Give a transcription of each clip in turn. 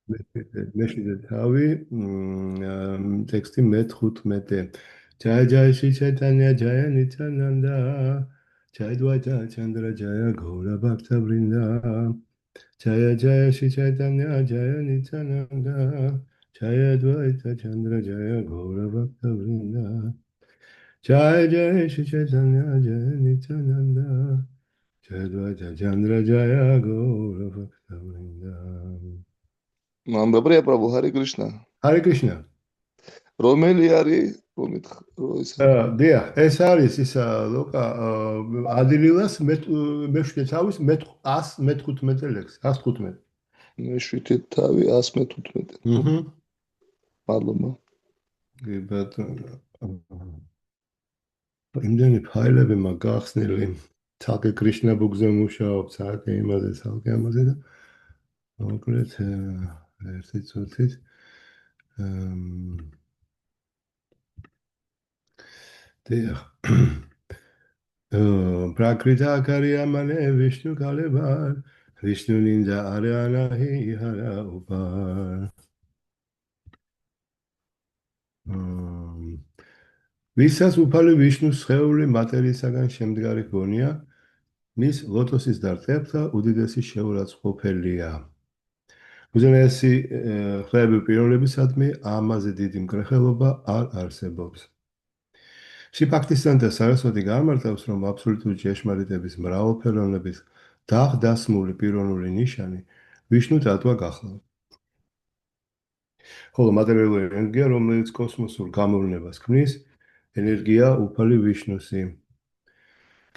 მეშვიდე თავი, ტექსტი მე-15. ჯაია ჯაია შრი ჩაიტანია ჯაია ნიჩანანდა ჯაია დვაიტა ჩანდრა ჯაია გორა ბაქთა ვრინდა ჯაია ჯაია შრი ჩაიტანია ჯაია ნიჩანანდა ჯაია დვაიტა ჩანდრა ჯაია გორა ბაქთა ვრინდა ჯაია ჯაია შრი ჩაიტანია ჯაია ნიჩანანდა ჯაია დვაიტა ჩანდრა ჯაია გორა ბაქთა ვრინდა მამრაბრია პრაბუ ჰარი კრიშნა. ჰარე კრიშნა. რომელი არის ისა? დიახ, ეს არის ისა ლოკა ადილილას მე-7 თავის მე-15 ლექსი, 115. მე-7 თავი 115. მადლობა. კი ბატონო. იმდენი ფაილები მაქვს გახსნილი. თალკე კრიშნა ბუგზე მუშაობ, თალკე იმაზე, თალკე ამაზე და მოკლედ ერთი წუთით დიახ. პრაკრიტა კარიამანე ვიშნუ კალებარ ვიშნუ ნინდა არიანაჰი ჰარა უპარ ვისაც უფალი ვიშნუს სხეული მატერიისაგან შემდგარი გონია მის ლოტოსის დარტყებთა უდიდესი შეურაცხყოფელია უზენაესი ხლები პიროვნებისადმი ამაზე დიდი მკრეხელობა არ არსებობს შიფაქტისთან და სარასვადი გამარტავს, რომ აბსოლუტური ჭეშმარიტების მრავალფეროვნების დასმული პიროვნული ნიშანი ვიშნუ დატვა გახლავთ. ხოლო მატერიალური ენერგია, რომელიც კოსმოსურ გამოვლენებას ქმნის, ენერგია უფალი ვიშნუსი.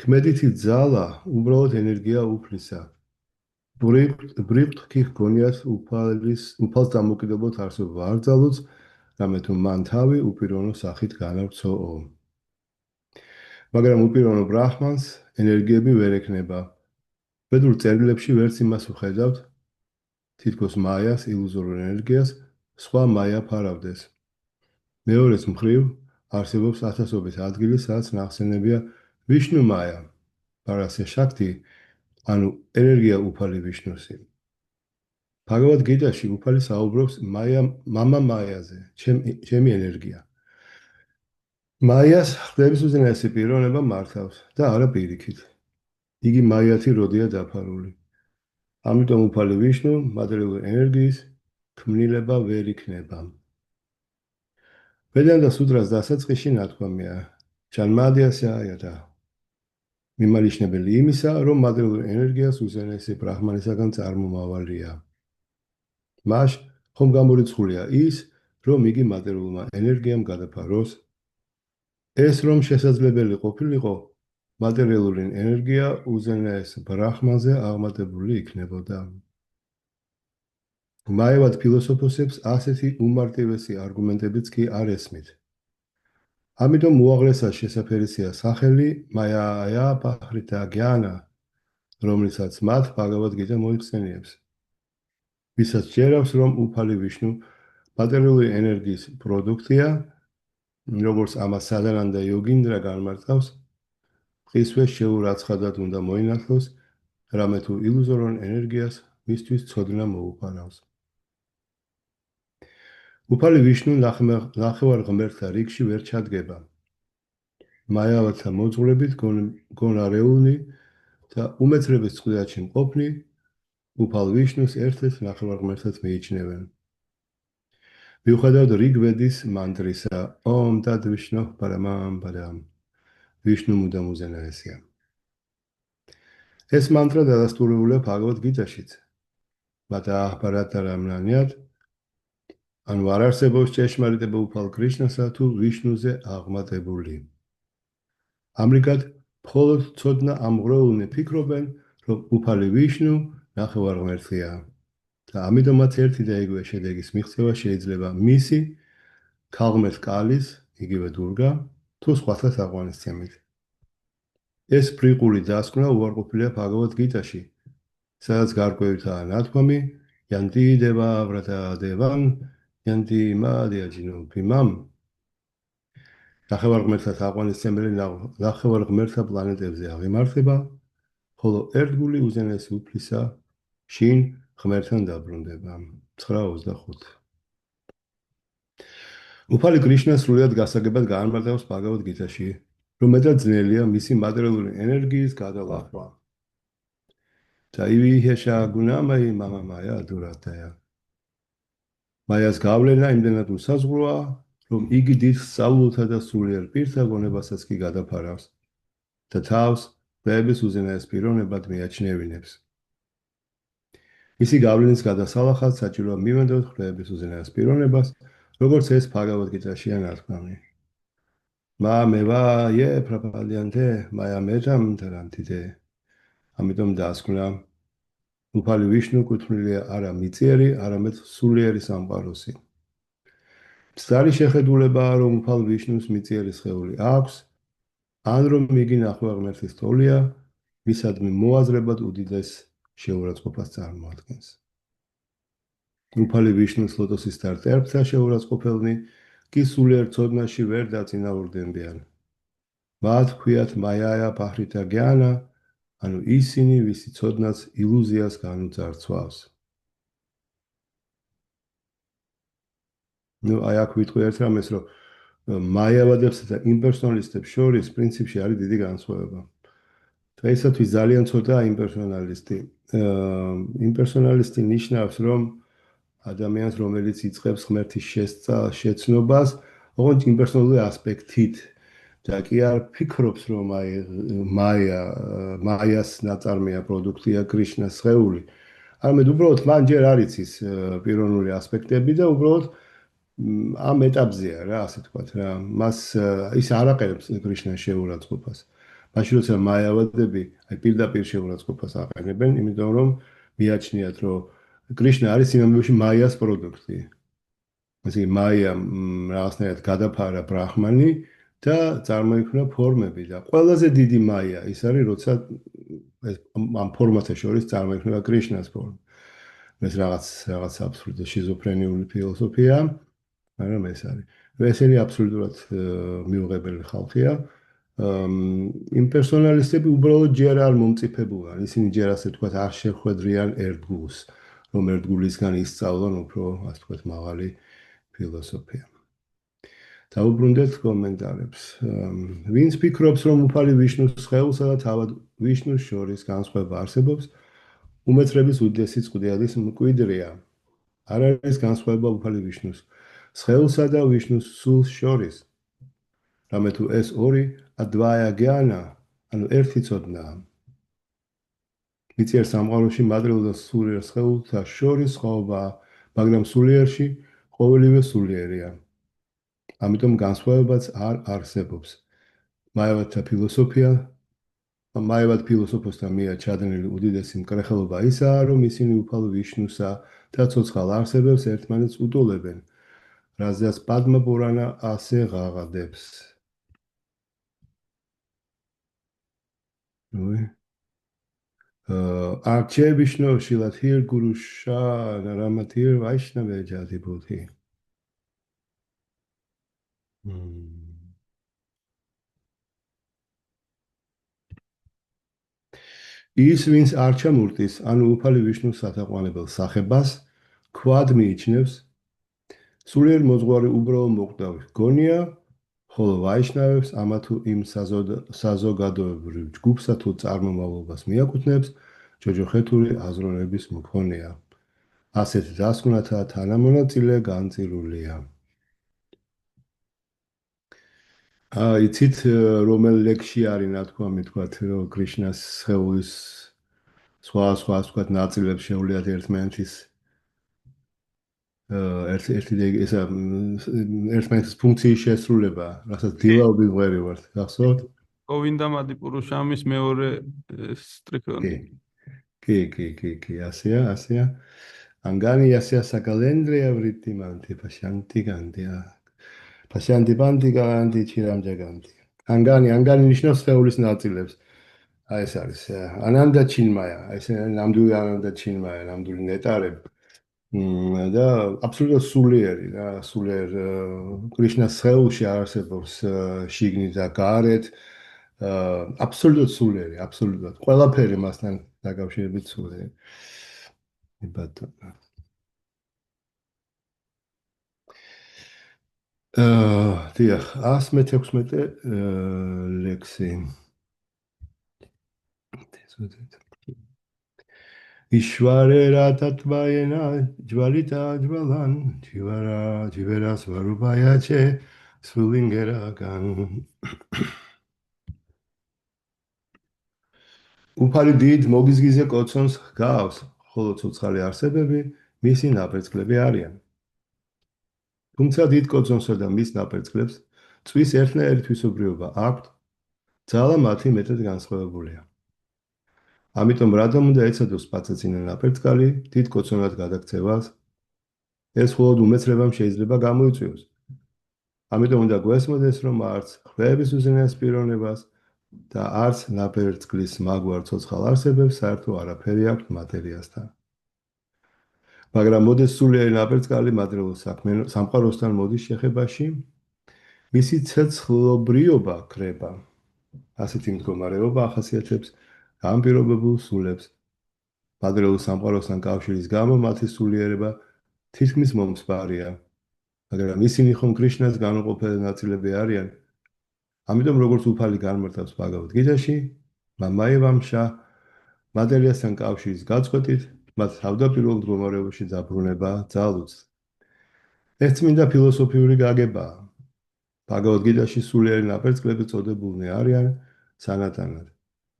ქმედითი ძალა უბრალოდ ენერგია უფლისა. ბრიყვთქი ჰგონიათ უფალს დამოკიდებულად არსებობა არ ძალუძ, რამე თუ მან თავი უპიროვნო სახით განავრცოო. მაგრამ უპიროვნო ბრაჰმანს ენერგიები ვერ ექნება. ბედურ წერილებში ვერც იმას ვხედავთ, თითქოს მაიას ილუზორულ ენერგიას სხვა მაია ფარავდეს. მეორეს მხრივ არსებობს ათასობით ადგილი, სადაც ნახსენებია ვიშნუ მაია, პარასია შაქტი, ანუ ენერგია უფალი ვიშნუსი. ბhagavad gītāში უფალი საუბრობს მამა მაიაზე, ჩემი ენერგია. მაიას ხდების უზენაესი პიროვნება მართავს და არა პირიქით. იგი მაიათი როდია დაფარული. ამიტომ უფალი ვიშნუ მატერიალური ენერგიის ქმნილება ვერ იქნება. ვედანტა სუტრას დასაწყისში ნათქვამია: ჩანმადიასა იადა. მიმანიშნებელი იმისა, რომ მატერიალური ენერგიას უზენაესი ბრაჰმანისაგან წარმომავალია. მას ხომ გამორიცხულია ის, რომ იგი მატერიულმა ენერგიამ გადაფაროს. ეს რომ შესაძლებელი ყოფილიყო, მატერიალური ენერგია უზენაეს ბრაჰმანზე აღმატებული იქნებოდა. მაევად ფილოსოფოსებს ასეთი უმარტივესი არგუმენტებიც კი არ ესმით. ამიტომ უაღრესად შესაფერისია სახელი მაია ბაჰრიტა გიანა, რომლითაც მათ ბhagavad gītā მოიხსენიებს. ვისაც ჯერავს, რომ უფალი ვიშნუ მატერიალური ენერგიის პროდუქტია, როგორც ამას სადანანდა იოგინდრა განმარტავს, მისვე შეურაცხადად უნდა მოინათლოს, რამე თუ ილუზორულ ენერგიას მისთვის ცოდნა მოუყარავს. უფალი ვიშნუ ნახევარ ღმერთთა რიგში ვერ ჩადგება. მაიავათა მოძღვრებით გონარეულნი და უმეცრების წყვილადში მყოფნი უფალ ვიშნუს ერთ-ერთ ნახევარ ღმერთად მიიჩნევენ. მიუხედავად რიგვედის მანტრისა ომ დად ვიშნო პარამამ პადამ ვიშნუ მუდამ უზენაესია. ეს მანტრა დადასტურებულია ბhagavad gītāშიც. მათა აჰპარატარამნანიად ანუ არ არსებობს ჭეშმარიტება უფალ კრიშნასა თუ ვიშნუზე აღმატებული. ამრიგად, მხოლოდ ცოდნა ამღვრეულნი ფიქრობენ, რომ უფალი ვიშნუ ნახევარ ღმერთია და ამიტომაც ერთი და იგივე შედეგის მიღწევა შეიძლება მისი ქალღმერთ კალის, იგივე დურგა, თუ სხვათა თაყვანისცემით. ეს ბრიყული დასკვნა უარყოფილია ბhagavad gītāში, სადაც გარკვევითაა ნათქვამი იანტი დევა ვრატა დევან იანტი მადია ჯინო ბიმამ ნახევარ ღმერთთა თაყვანისცემელი ნახევარ ღმერთთა პლანეტებზე აღიმართება, ხოლო ერთგული უზენაესი უფლისა შინ ღმერთთან დაბრუნდება. 9:25. უფალი კრიშნა სრულად გასაგებად გაანმარტავს ბჰაგავად გიტაში, რომ მეტად ძნელია მისი მატერიალური ენერგიის გადალახვა. დაივიჰეშა გუნამაი მამა მაია ადურატაია. მაიას გავლენა იმდენად უსაზღვროა, რომ იგი დიდ სწავლულთა და სულიერ პირთა გონებასაც კი გადაფარავს და თავს ბების უზენაეს პიროვნებად მიაჩნევინებს. მისი გავლენის გადასალახად საჭიროა მივენდოთ ხვრეების უზენაეს პიროვნებას, როგორც ეს ბჰაგავად გიტაშია ნათქვამი. მა მევა ე პრაპალიანტე მაია მეჯამ თარანტიდე. ამიტომ დაასკვნა უფალი ვიშნუ კუთვნილია არა მიწიერი, არამედ სულიერი სამყაროსი. მცდარი შეხედულებაა, რომ უფალ ვიშნუს მიწიერი სხეული აქვს, ან რომ იგი ნახევარ ღმერთის თოვლია, მისადმი მოაზრებად უდიდეს შეურაცხყოფას წარმოადგენს. უფალი ვიშნუს ლოტოსის დარწერებთა შეურაცხყოფელნი კი სულიერ ცოდნაში ვერ დაწინაურდებიან. მათ ჰქვიათ მაიაა ბაჰრიტა გიანა, ანუ ისინი, ვისი ცოდნაც ილუზიას განუძარცვავს. აი აქ ვიტყვი ერთ რამეს, რომ მაიავადებსა და იმპერსონალისტებს შორის პრინციპში არის დიდი განსხვავება. დღეისათვის ძალიან ცოტაა იმპერსონალისტი. იმპერსონალისტი ნიშნავს, რომ ადამიანს, რომელიც იწყებს ღმერთის შეცნობას, ოღონდ იმპერსონალური ასპექტით და კი არ ფიქრობს, რომ აი მაიას ნაწარმია პროდუქტია კრიშნას სხეული. არამედ უბრალოდ მან ჯერ არ იცის პიროვნული ასპექტები და უბრალოდ ამ ეტაპზეა რა, ასე თქვათ რა. მას ის არ აყენებს კრიშნას შეურაცხყოფას. მაშინ როცა მაიავადები აი პირდაპირ შეურაცხყოფას აყენებენ, იმიტომ რომ მიაჩნიათ, რომ კრიშნა არის სინამდვილეში მაიას პროდუქტი. ესე მაიამ რაღაცნაირად გადაფარა ბრაჰმანი და წარმოიქმნა ფორმები და ყველაზე დიდი მაია ის არის, როცა ამ ფორმათა შორის წარმოიქმნება კრიშნას ფორმა. ეს რაღაც აბსურდი შიზოფრენიული ფილოსოფია, მაგრამ ეს არის. ესენი აბსოლუტურად მიუღებელი ხალხია. იმპერსონალისტები უბრალოდ ჯერ არ მომწიფებულან, ისინი ჯერ ასე თქვათ არ შეხვედრიან ერთგულს, რომ ერთგულისგან ისწავლონ უფრო, ასე თქვათ, მაღალი ფილოსოფია. დაუბრუნდეთ კომენტარებს. ვინც ფიქრობს, რომ უფალი ვიშნუს სხეულსა და თავად ვიშნუს შორის განსხვავება არსებობს, უმეცრების უდიდესი წყვილის მკვიდრია. არ არის განსხვავება უფალი ვიშნუს სხეულსა და ვიშნუს სულს შორის. რამე თუ ეს ორი ადვაია გიანა, ანუ ერთი ცოდნაა. მიწიერ სამყაროში მადრეულ და სულიერ სხეულთა შორის სხვაობაა, მაგრამ სულიერში ყოველივე სულიერია. ამიტომ განსხვავებაც არ არსებობს. მაიავადთა ფილოსოფოსთან მიერ ჩადენილი უდიდესი მკრეხელობა ისაა, რომ ისინი უფალ ვიშნუსა და ცოცხალ არსებებს ერთმანეთს უტოლებენ, რაზეც პადმა პურანა ასე ღაღადებს. არჩე ვიშნუ შილათირ გურუშა ნარამათირ ვაიშნავე ჯადიბუთი. ის ვინც არ ჩამურტის, ანუ უფალი ვიშნუს სათაყვანებელ სახებას, ქვად მიიჩნევს, სულიერ მოძღვარი უბრალო მოკვდავი გონია, ხოლო ვაიშნავებს ამა თუ იმ საზოგადოებრივ ჯგუფსა თუ წარმომავლობას მიაკუთვნებს, ჯოჯოხეთური აზროვნების მქონეა. ასეთ დასკვნათა თანამონაწილე განწირულია. იცით რომელ ლექსში არის ნათქვამი, თქვათ, რომ კრიშნას სხეულის სხვა თქვათ ნაწილებს შეუძლიათ ერთმანეთის ერთმანეთის ფუნქციის შესრულება, რასაც დილაუდი ვღერივართ, გახსოვთ? გოვინდამადი პურუშამის მეორე სტრიქონი. კი, ასეა. ანგანი ასეა საკალენდრია ვრიტიმანტი პაშანტი განდია. პაშანტი ბანტი განდი ჩირამჯა განდი. ანგანი ნიშნავს სხეულის ნაწილებს. აი ეს არის ანანდა ჩინმაია, ეს ნამდვილი ანანდა ჩინმაია, ნამდვილი ნეტარები. და აბსოლუტურად სულიერი რა, სულიერ კრიშნას სხეულში არსებობს შიგნით და გარეთ, აბსოლუტურად სულიერი, აბსოლუტურად. ყველაფერი მასთან დაკავშირებით სულიერი. ბატონო. დიახ, 116 ლექსი. იშვარე რატატვაენა ჯვალიტა ჯვალან ჯივერას ვარუბაიაჩე სულინგერაგან. უფალი დიდ მოგიზგიზე კოცონს ჰგავს, ხოლო ცოცხალი არსებები მისი ნაპერწკლები არიან. თუმცა დიდ კოცონსა და მის ნაპერწკლებს წვის ერთნაირი თვისობრიობა აქვთ, ძალა მათი მეტად განსხვავებულია. ამიტომ რადგან უნდა ეცადოს პაცაცინა ნაპერწკალი დიდ კოცონად გადაქცევას, ეს მხოლოდ უმეცრებამ შეიძლება გამოიწვიოს. ამიტომ უნდა გვესმოდეს, რომ არც ხვეების უზენაეს პიროვნებას და არც ნაპერწკლის მაგვარ ცოცხალ არსებებს საერთო არაფერი აქვთ მატერიასთან. მაგრამ მოდეს სულიერი ნაპერწკალი მადრეულ სამყაროსთან მოდის შეხებაში, მისი ცეცხლობრიობა ქრება. ასეთი მდგომარეობა ახასიათებს განპირობებულ სულებს. მადრეულ სამყაროსთან კავშირის გამო მათი სულიერება თითქმის მომსპარია, მაგრამ ისინი ხომ კრიშნას განუყოფელი ნაწილები არიან. ამიტომ როგორც უფალი განმარტავს ბაგავად გიტაში, მამაევამშა მატერიასთან კავშირის გაწყვეტით მათ თავდაპირველ მდგომარეობაში დაბრუნება ძალუძს. ეს წმინდა ფილოსოფიური გაგებაა. ბაგავად გიტაში სულიერი ნაპერწკლები წოდებულნი არიან სანატანად,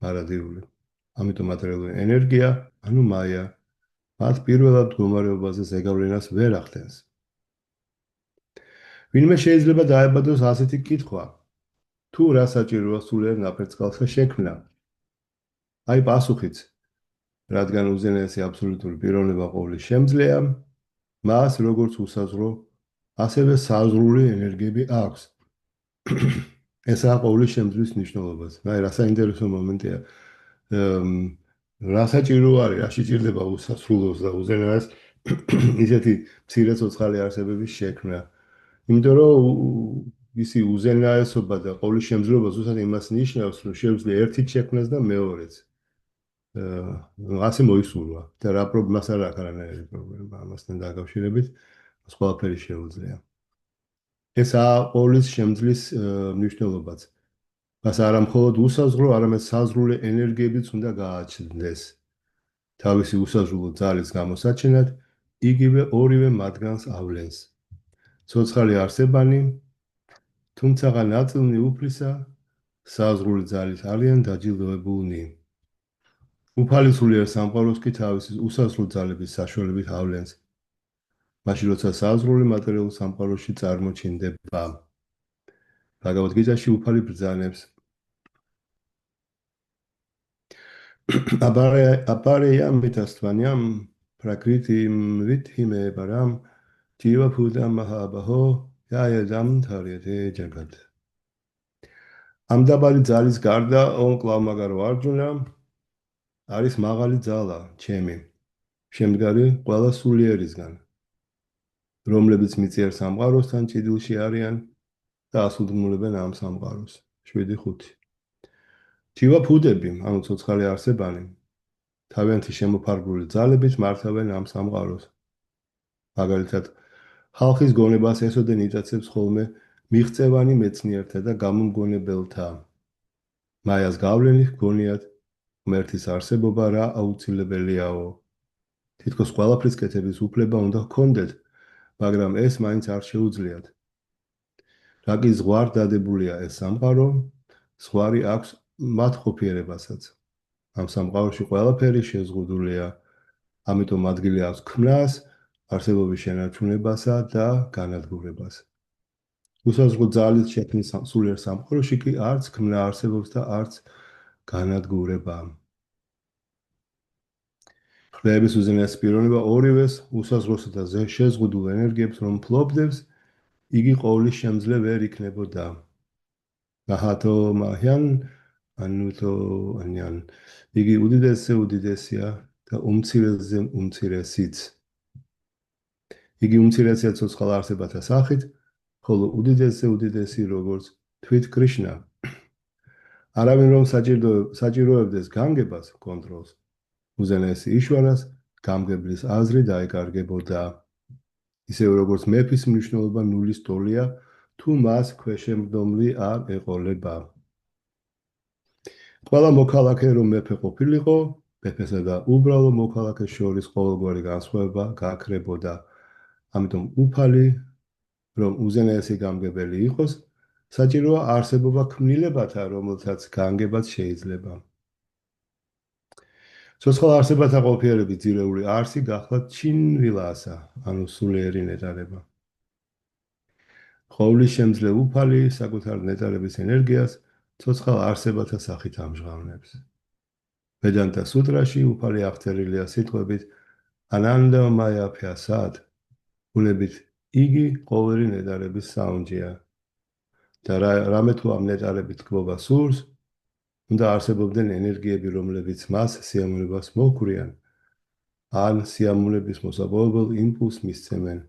მარადიული. ამიტომ მატერიალური ენერგია, ანუ მაია, მათ პირველად მდგომარეობაზე ზეგავლენას ვერ ახდენს. ვინმე შეიძლება დაებადოს ასეთი კითხვა, თუ რა საჭიროა სულიერ ნაპერწკალსა შექმნა? აი პასუხიც, რადგან უზენაესი აბსოლუტური პიროვნება ყოვლის შემძლეა, მას როგორც უსაზღვრო, ასევე საზღვრული ენერგიები აქვს. ესაა ყოვლის შემძლის მნიშვნელობაც. აი რა საინტერესო მომენტია. რა საჭირო არის, რა შეჭირდება უსასრულოს და უზენაეს ისეთი მცირე ცოცხალი არსებების შექმნა. იმიტომ რომ ისი უზენაესობა და ყოვლის შემძლეობა ზუსტად იმას ნიშნავს, რომ შეუძლია ერთით შექმნას და მეორეც. ასე მოისურვა და რა პრობლემას არ აქვს არანაირი პრობლემა ამასთან დაკავშირებით, ეს ყველაფერი შეუძლია. ესაა ყოვლის შემძლის მნიშვნელობაც. მას არა მხოლოდ უსაზღვრო, არამედ საზღვრული ენერგიებიც უნდა გააჩნდეს. თავისი უსაზღვრო ძალის გამოსაჩენად იგივე ორივე მათგანს ავლენს. ცოცხალი არსებანი, თუმცა ნაწილნი უფლისა, საზღვრული ძალით არიან დაჯილდოებულნი. უფალი სულიერ სამყაროს კი თავისი უსაზღვრო ძალების საშუალებით ავლენს. მაშინ როცა საზღვრული მატერიალურ სამყაროში წარმოჩინდება. ბაგავად გიტაში უფალი ბრძანებს. აპარეიამ მითასთვანიამ პრაკრიტიმ ვითიმე ბარამ ჯივა ფუდა მაჰაბაჰო იაედამ თარიეთე ჯაგად. ამ დაბალი ძალის გარდა ონკლავმაგარო არჯუნა არის მაღალი ძალა, ჩემი, შემდგარი ყველა სულიერისგან, რომლებიც მიწიერ სამყაროსთან ჭიდილში არიან და ასრულებენ ამ სამყაროს. 7-5. ჯივა ფუდები, ანუ ცოცხალი არსებანი, თავიანთი შემოფარგლული ძალებით მართავენ ამ სამყაროს. მაგალითად, ხალხის გონებას ესოდენ იტაცებს ხოლმე მიღწევანი მეცნიერთა და გამომგონებელთა. მაიას გავლენით გონიათ ღმერთის არსებობა რა აუცილებელიაო. თითქოს ყველაფრის კეთების უფლება უნდა ჰქონდეთ, მაგრამ ეს მაინც არ შეუძლიათ. რა კი ზღვარ დადებულია ეს სამყარო, ზღვარი აქვს მათ ყოფიერებასაც. ამ სამყაროში ყველაფერი შეზღუდულია, ამიტომ ადგილი აქვს ქმნას, არსებობის შენარჩუნებასა და განადგურებას. უსაზღვრო ძალით შექმნის სულიერ სამყაროში კი არც ქმნა არსებობს და არც განადგურება. ხვეების უზენაეს პიროვნება ორივეს უსაზღროსა და შეზღუდულ ენერგიებს რომ ფლობდებს, იგი ყოვლის შემძლე ვერ იქნებოდა. მაჰათო მაჰიან ანუთო ანიან. იგი უდიდესზე უდიდესია და უმცირესზე უმცირესიც. იგი უმცირესია ცოცხალ არსებათა სახით, ხოლო უდიდესზე უდიდესი როგორც თვით კრიშნა. არავინ რომ საჭიროებდეს განგებას, კონტროლს, უზენაესი იშვარას გამგებლის აზრი დაეკარგებოდა. ისევე როგორც მეფის მნიშვნელობა ნულის ტოლია, თუ მას ქვეშემდგომლი არ ეყოლება. ყველა მოქალაქე რომ მეფე ყოფილიყო, მეფესა და უბრალო მოქალაქეს შორის ყოველგვარი განსხვავება გააქრებოდა. ამიტომ უფალი რომ უზენაესი გამგებელი იყოს, საჭიროა არსებობა ქმნილებათა, რომელთაც განგებაც შეიძლება. ცოცხალ არსებათა ყოფიერების ძირეული არსი გახლავთ ჩინვილასა, ანუ სულიერი ნეტარება. ხოვლის შემძლე უფალი საკუთარ ნეტარების ენერგიას ცოცხალ არსებათა სახით ამჟღავნებს. ვედანტა სუტრაში უფალი აღწერილია სიტყვებით ანანდა მაია ფიასად, ბუნებით იგი ყოველი ნეტარების საუნჯეა. და რამე თუ ამ ნეტარებით გლობა სურს, უნდა არსებობდნენ ენერგიები, რომლებიც მას სიამოვნებას მოჰქვრიან, ან სიამოვნების მოსაპოვებელ იმპულსს მისცემენ.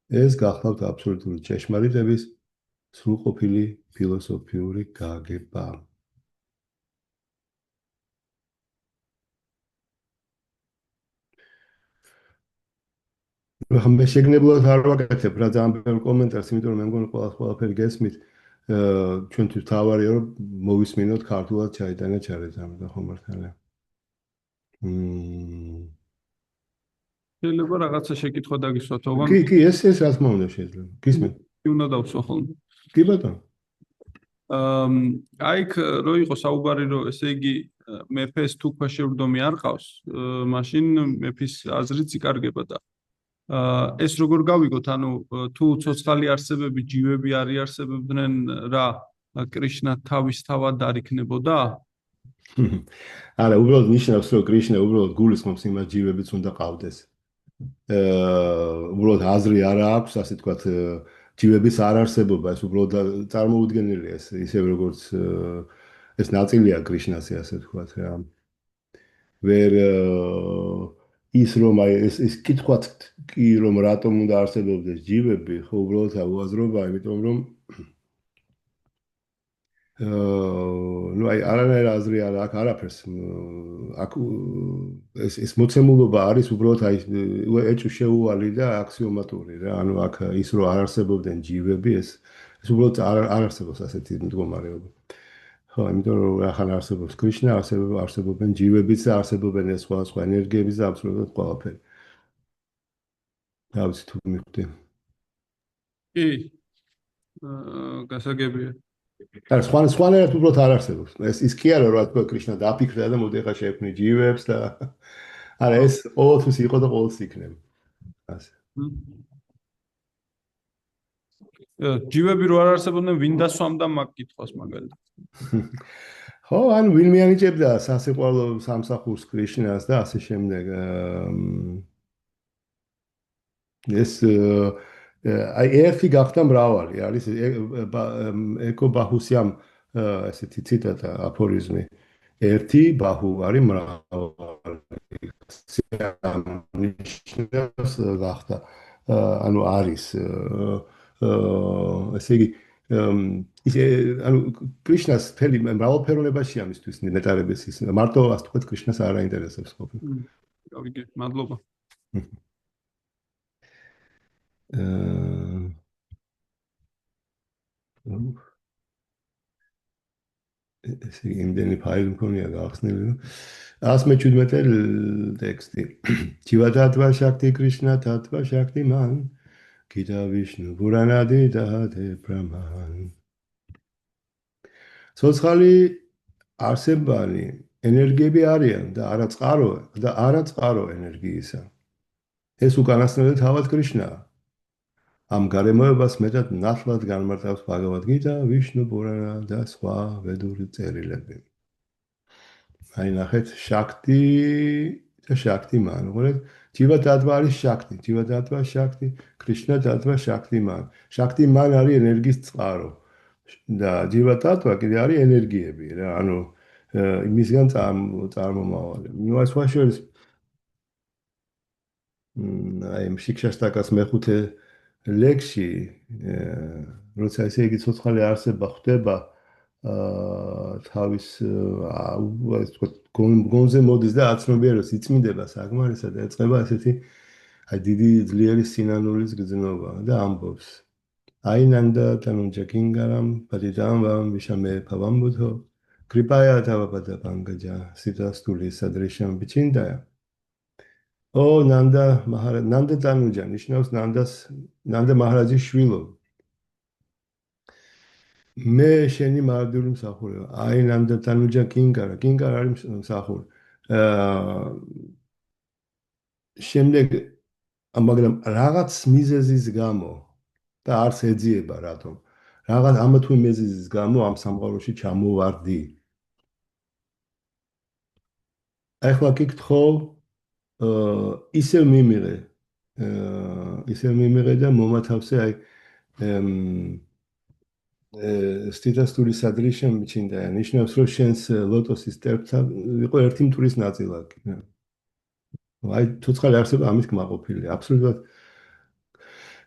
ეს გახლავთ აბსოლუტური ჭეშმარიტების სრულყოფილი ფილოსოფიური გაგება. მე შეგნებლად არ ვაკეთებ რა ძალიან ბევრ კომენტარს, იმიტომ რომ მე მგონი ყველაფერი გესმით. ჩვენთვის თავარია რომ მოვისმინოთ ქართულად ჩაიტანა ჩარეძამი და ხომ მართალია. შეიძლება რაღაცა შეკითხვა დაგისვათ, ოღონდ კი, ეს რა თქმა უნდა შეიძლება. გისმენთ? კი უნდა დავსვა ხოლმე. კი ბატონო. აიქ რო იყო საუბარი, რომ ესე იგი მეფეს თუ ქვეშევრდომი არ ყავს, მაშინ მეფის აზრიც იკარგება და ეს როგორ გავიგოთ, ანუ თუ ცოცხალი არსებები, ჯივები არ იარსებებდნენ, რა კრიშნა თავისთავად არ იქნებოდა? არა, უბრალოდ ნიშნავს, რომ კრიშნა უბრალოდ გულისხმობს იმას ჯივებიც უნდა ყავდეს. უბრალოდ აზრი არ აქვს, ასე თქვათ, ჯივების არ არსებობა, ეს უბრალოდ წარმოუდგენელია, ისე როგორც ეს ნაწილია კრიშნასი, ასე თქვათ რა. ვერ ის რომ ეს კითხვაც კი რომ რატომ უნდა არსებობდეს ჯივები, ხო უბრალოდ უაზრობა, იმიტომ რომ ну არანაირ აზრი არ აქვს არაფერს აქ ეს მოცემულობა არის უბრალოდ ეჭვ შეუვალი და აქსიომატური რა ანუ აქ ის რომ არ არსებობდნენ ჯივები ეს უბრალოდ არ არსებობს ასეთი მდგომარეობა ხო იმიტომ რომ ახლა არსებობს კრიშნა არსებობენ ჯივებიც და არსებობენ ეს სხვა ენერგიებიც და აბსოლუტურად ყველაფერი დავიცი თუ მიხვდი კი გასაგებია არა, სხვანაირად უბრალოდ არ არსებობს. ის კი არა, რა თქმა უნდა, კრიშნა დააფიქრა და მოდი ახლა შეექმნი ჯივებს და არა, ეს ყოველთვის იყო და ყოველთვის იქნება. ასე. ჯივები რო არ არსებობდნენ, ვინ დასვამდა მაგ კითხვას მაგალითად? ხო, ანუ ვინ მიანიჭებდა სასიყვარულო სამსახურს კრიშნას და ასე შემდეგ. ეს აი ერთი გახდა მრავალი არის ეკო ბაჰუსიამ ესეთი ციტატა აფორიზმი ერთი ბაჰუ არის მრავალი ნიშნავს გახდა ანუ არის ესე იგი ისე ანუ კრიშნას თელი მრავალფეროვნებაშია მისთვის ნეტარების ის მარტო ასე თქვა კრიშნას არ აინტერესებს ყოფილი. გავიგე, მადლობა. ესე იგი იმდენი ფაილი მქონია გახსნილი რომ 117 ტექსტი ჯივადატვა შაქტი კრიშნა თატვა შაქტი მან გიდა ვიშნუ ბურანადი დადე ბრამან ცოცხალი არსებანი ენერგიები არიან და არაწყარო ენერგიისა ეს უკანასკნელი თავად კრიშნაა ამ გარემოებას მეტად ნათლად განმარტავს ბაგავად გიტა, ვიშნუ პურანა და სხვა ვედური წერილები. აი ნახეთ, შაქტი და შაქტი მან. უყურეთ, ჯივა დადვა არის შაქტი, ჯივა დადვა შაქტი, კრიშნა დადვა შაქტი მან. შაქტი მან არის ენერგიის წყარო. და ჯივა დადვა კიდე არის ენერგიები რა, ანუ იმისგან წარმომავალი. ნუ ეს ვაშორის აი შიქშასტაკას მეხუთე ლექსში როცა ესე იგი ცოცხალი არსება ხდება თავის გონზე მოდის და აცნობიერებს იწმინდება საკმარისად და ეწყება ესეთი აი დიდი ძლიერი სინანულის გრძნობა და ამბობს აი ნანდა თანუნჯა კინგარამ პადიდამ ვამ ვიშამე ფავამბუთო კრიპაია თავაბადა პანგაჯა სიტასტული სადრიშამ ბიჩინდაა ო ნანდა თანუნჯა ნიშნავს ნანდა მაჰარაჯის შვილო მე შენი მარდიული მსახურია. აი ნანდა თანუჯა კინგარა არის მსახური. შემდეგ მაგრამ რაღაც მიზეზის გამო და არც ეძიება რატომ. რაღაც ამა თუ მიზეზის გამო ამ სამყაროში ჩამოვარდი. ახლა კითხო ისევ მიმიღე და მომათავსე აი სტიტასტური სადრიშემ მიჩინდა ნიშნავს რომ შენს ლოტოსის ტერფთან იყო ერთი მტვრის ნაწილაკი აი ცოცხალი არსება ამის კმაყოფილია აბსოლუტურად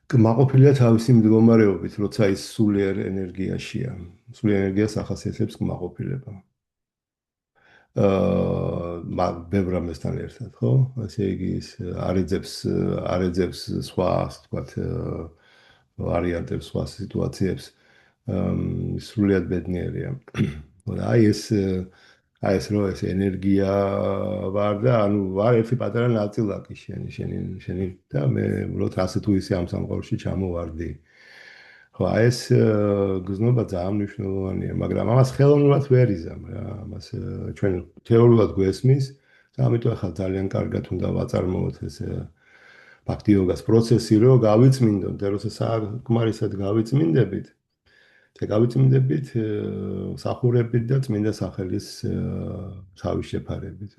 კმაყოფილია თავისი მდგომარეობით როცა ის სულიერ ენერგიაშია სულიერ ენერგიას ახასიათებს კმაყოფილება ბევრ ამასთან ერთად ხო ასე იგი ის არეძებს სხვა თქვათ ვარიანტებს სხვა სიტუაციებს სრულიად ბედნიერია. აი ეს რო ეს ენერგია ვარ და ანუ ვარ ერთი პატარა ნაწილაკი შენი და მე უბრალოდ ასე თუ ისე ამ სამყაროში ჩამოვარდი. ხო აი ეს გზნობა ძალიან მნიშვნელოვანია, მაგრამ ამას ხელოვნურად ვერ იზამ რა. ამას ჩვენ თეორიულად გვესმის და ამიტომ ახლა ძალიან კარგად უნდა ვაწარმოოთ ეს ფაქტიოგას პროცესი, რომ გავიწმინდოთ და როცა საკმარისად გავიწმინდებით და გავიწმინდებით სახურებით და წმინდა სახელის თავის შეფარებით.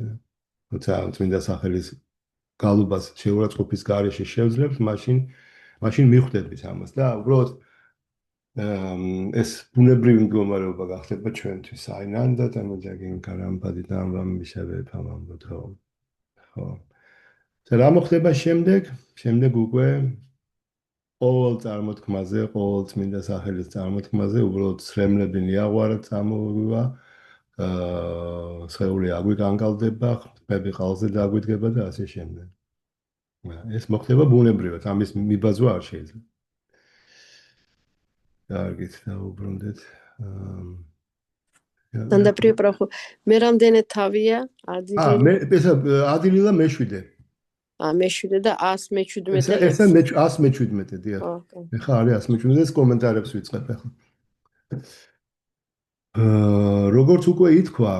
როცა წმინდა სახელის გალობას შეურაცხყოფის გარეშე შევძლებთ, მაშინ მიხვდებით ამას და უბრალოდ ეს ბუნებრივი მდგომარეობა გახდება ჩვენთვის. აი ნანდა თანუჯაგინ კარამბადი და ამბამიშავე ფამამბოთ ხო. ხო. რა მოხდება შემდეგ უკვე ყოველ წარმოთქმაზე, ყოველ წმინდა სახელის წარმოთქმაზე უბრალოდ სრემლები მიაღვარა წამოვივა, სხეული აგვიკანკალდება, ხმები ყალზე დააგვიდგება და ასე შემდეგ. ეს მოხდება ბუნებრივად, ამის მიბაძვა არ შეიძლება. კარგით, დაუბრუნდეთ. ნანდა პრიპროხო, მე რამდენი თავია? ადილილა მეშვიდე. მეშვიდე და 117. ესა 117 დიახ. ეხა არის 117 ეს კომენტარებს ვიწყებ ახლა. როგორც უკვე ითქვა,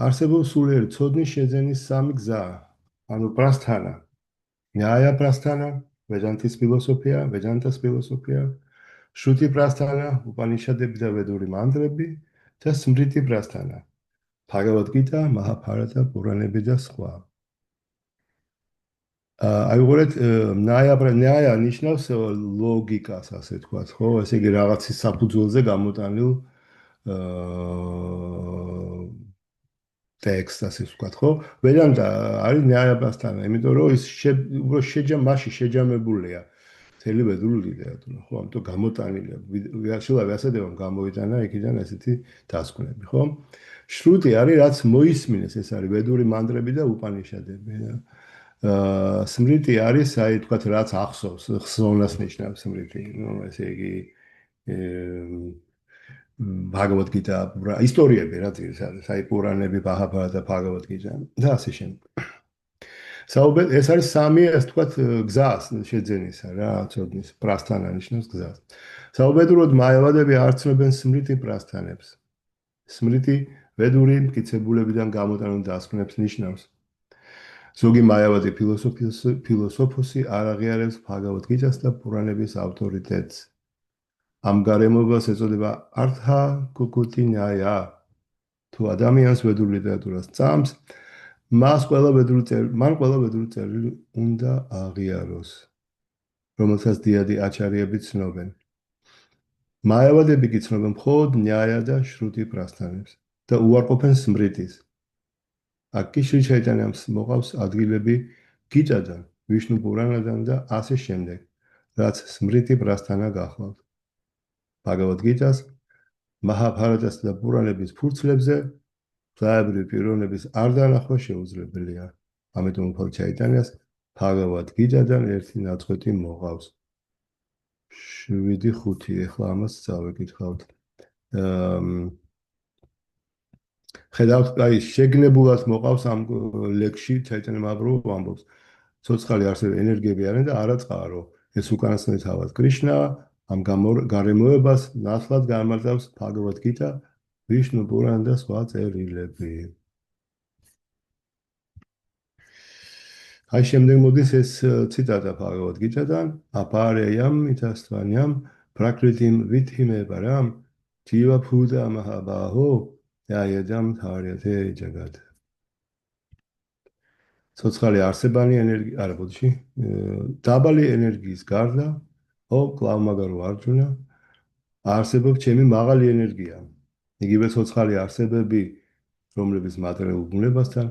არსებობს სულიერი ცოდნის შეძენის სამი გზა. ანუ პრასთანა, ნიაია პრასთანა, ვედანტის ფილოსოფია, ვედანტას ფილოსოფია, შრუტი პრასთანა, უპანიშადები და ვედური მანტრები და სმრიტი პრასთანა, ბჰაგავად გიტა, მაჰაბჰარატა, პურანები და სხვა. აი უყურეთ, ნაია ნიშნავს ლოგიკას, ასე თქვათ, ხო? ესე იგი რაღაცის საფუძველზე გამოტანილ ტექსტს, ასე ვთქვათ, ხო? ვედანტა არის ნაია პრასთანა, იმიტომ რომ ის უბრალოდ შეჯამებულია მთელი ვედური ლიტერატურა, ხო? ამიტომ გამოტანილია. შეიძლება ვიასადებამ გამოვიტანა იქიდან ესეთი დასკვნები, ხო? შრუტი არის რაც მოისმინეს, ეს არის ვედური მანტრები და უპანიშადები. სმრიტი არის, აი თქვათ, რაც ახსოვს, ხსოვნას ნიშნავს სმრიტი, ნუ ესე იგი ბჰაგავად გიტა, ისტორიები რა ძირითადად, აი პურანები, ბჰაგავად და ბჰაგავად გიტა და ასე შემდეგ. ეს არის სამი, ასე თქვათ, გზას შეძენისა რა, ცოდნის პრასთანა ნიშნავს გზას. საუბედუროდ მაევადები არ ცნობენ სმრიტი პრასთანებს. სმრიტი ვედური მტკიცებულებიდან გამოტანილ დასკვნებს ნიშნავს. ზოგი მაევადი ფილოსოფოსი არ აღიარებს ბჰაგავად გიტას და პურანების ავტორიტეტს. ამ გარემოებას ეწოდება ართა კუკუტი ნაია. თუ ადამიანს ვედურ ლიტერატურას წამს, მან ყველა ვედური წერილი უნდა აღიაროს, რომელსაც დიადი აჩარიები ცნობენ. მაევადები კი ცნობენ მხოლოდ ნაია და შრუტი პრასთანებს და უარყოფენ სმრიტის. აქ კი შრი ჩაიტანიამ მოყავს ადგილები გიტადან, ვიშნუ პურანადან და ასე შემდეგ, რაც სმრიტი პრასთანა გახლავთ. ბჰაგავად გიტას მაჰაბჰარატას და პურანების ფურცლებზე ღვთაებრივი პიროვნების არ დანახვა შეუძლებელია. ამიტომ უფალ ჩაიტანიას ბჰაგავად გიტადან ერთი ნაწყვეტი მოყავს. 7:5 ეხლა ამას წავეკითხავთ. ხედავთ, აი შეგნებულად მოყავს ამ ლექსში ჩაიტანია მაჰაპრაბჰუ ამბობს. ცოცხალი არსები ენერგიები არიან და არა წყარო. ეს უკანასკნელი თავად კრიშნაა, ამ გარემოებას ნათლად განმარტავს ბჰაგავად გიტა, ვიშნუ პურანა და სხვა წერილები. აი შემდეგ მოდის ეს ციტატა ბჰაგავად გიტადან, აპარეიამ ითასtvanyam prakritim vithime param jiva bhuta mahabaho yayadam tharyate jagat. ცოცხალი არსებანი ენერგია, არა ბოდიში, დაბალი ენერგიის გარდა, კლავმაგარო არჯუნა, არსებობს ჩემი მაღალი ენერგია. იგივე ცოცხალი არსებები, რომლებიც მატერიალურ ბუნებასთან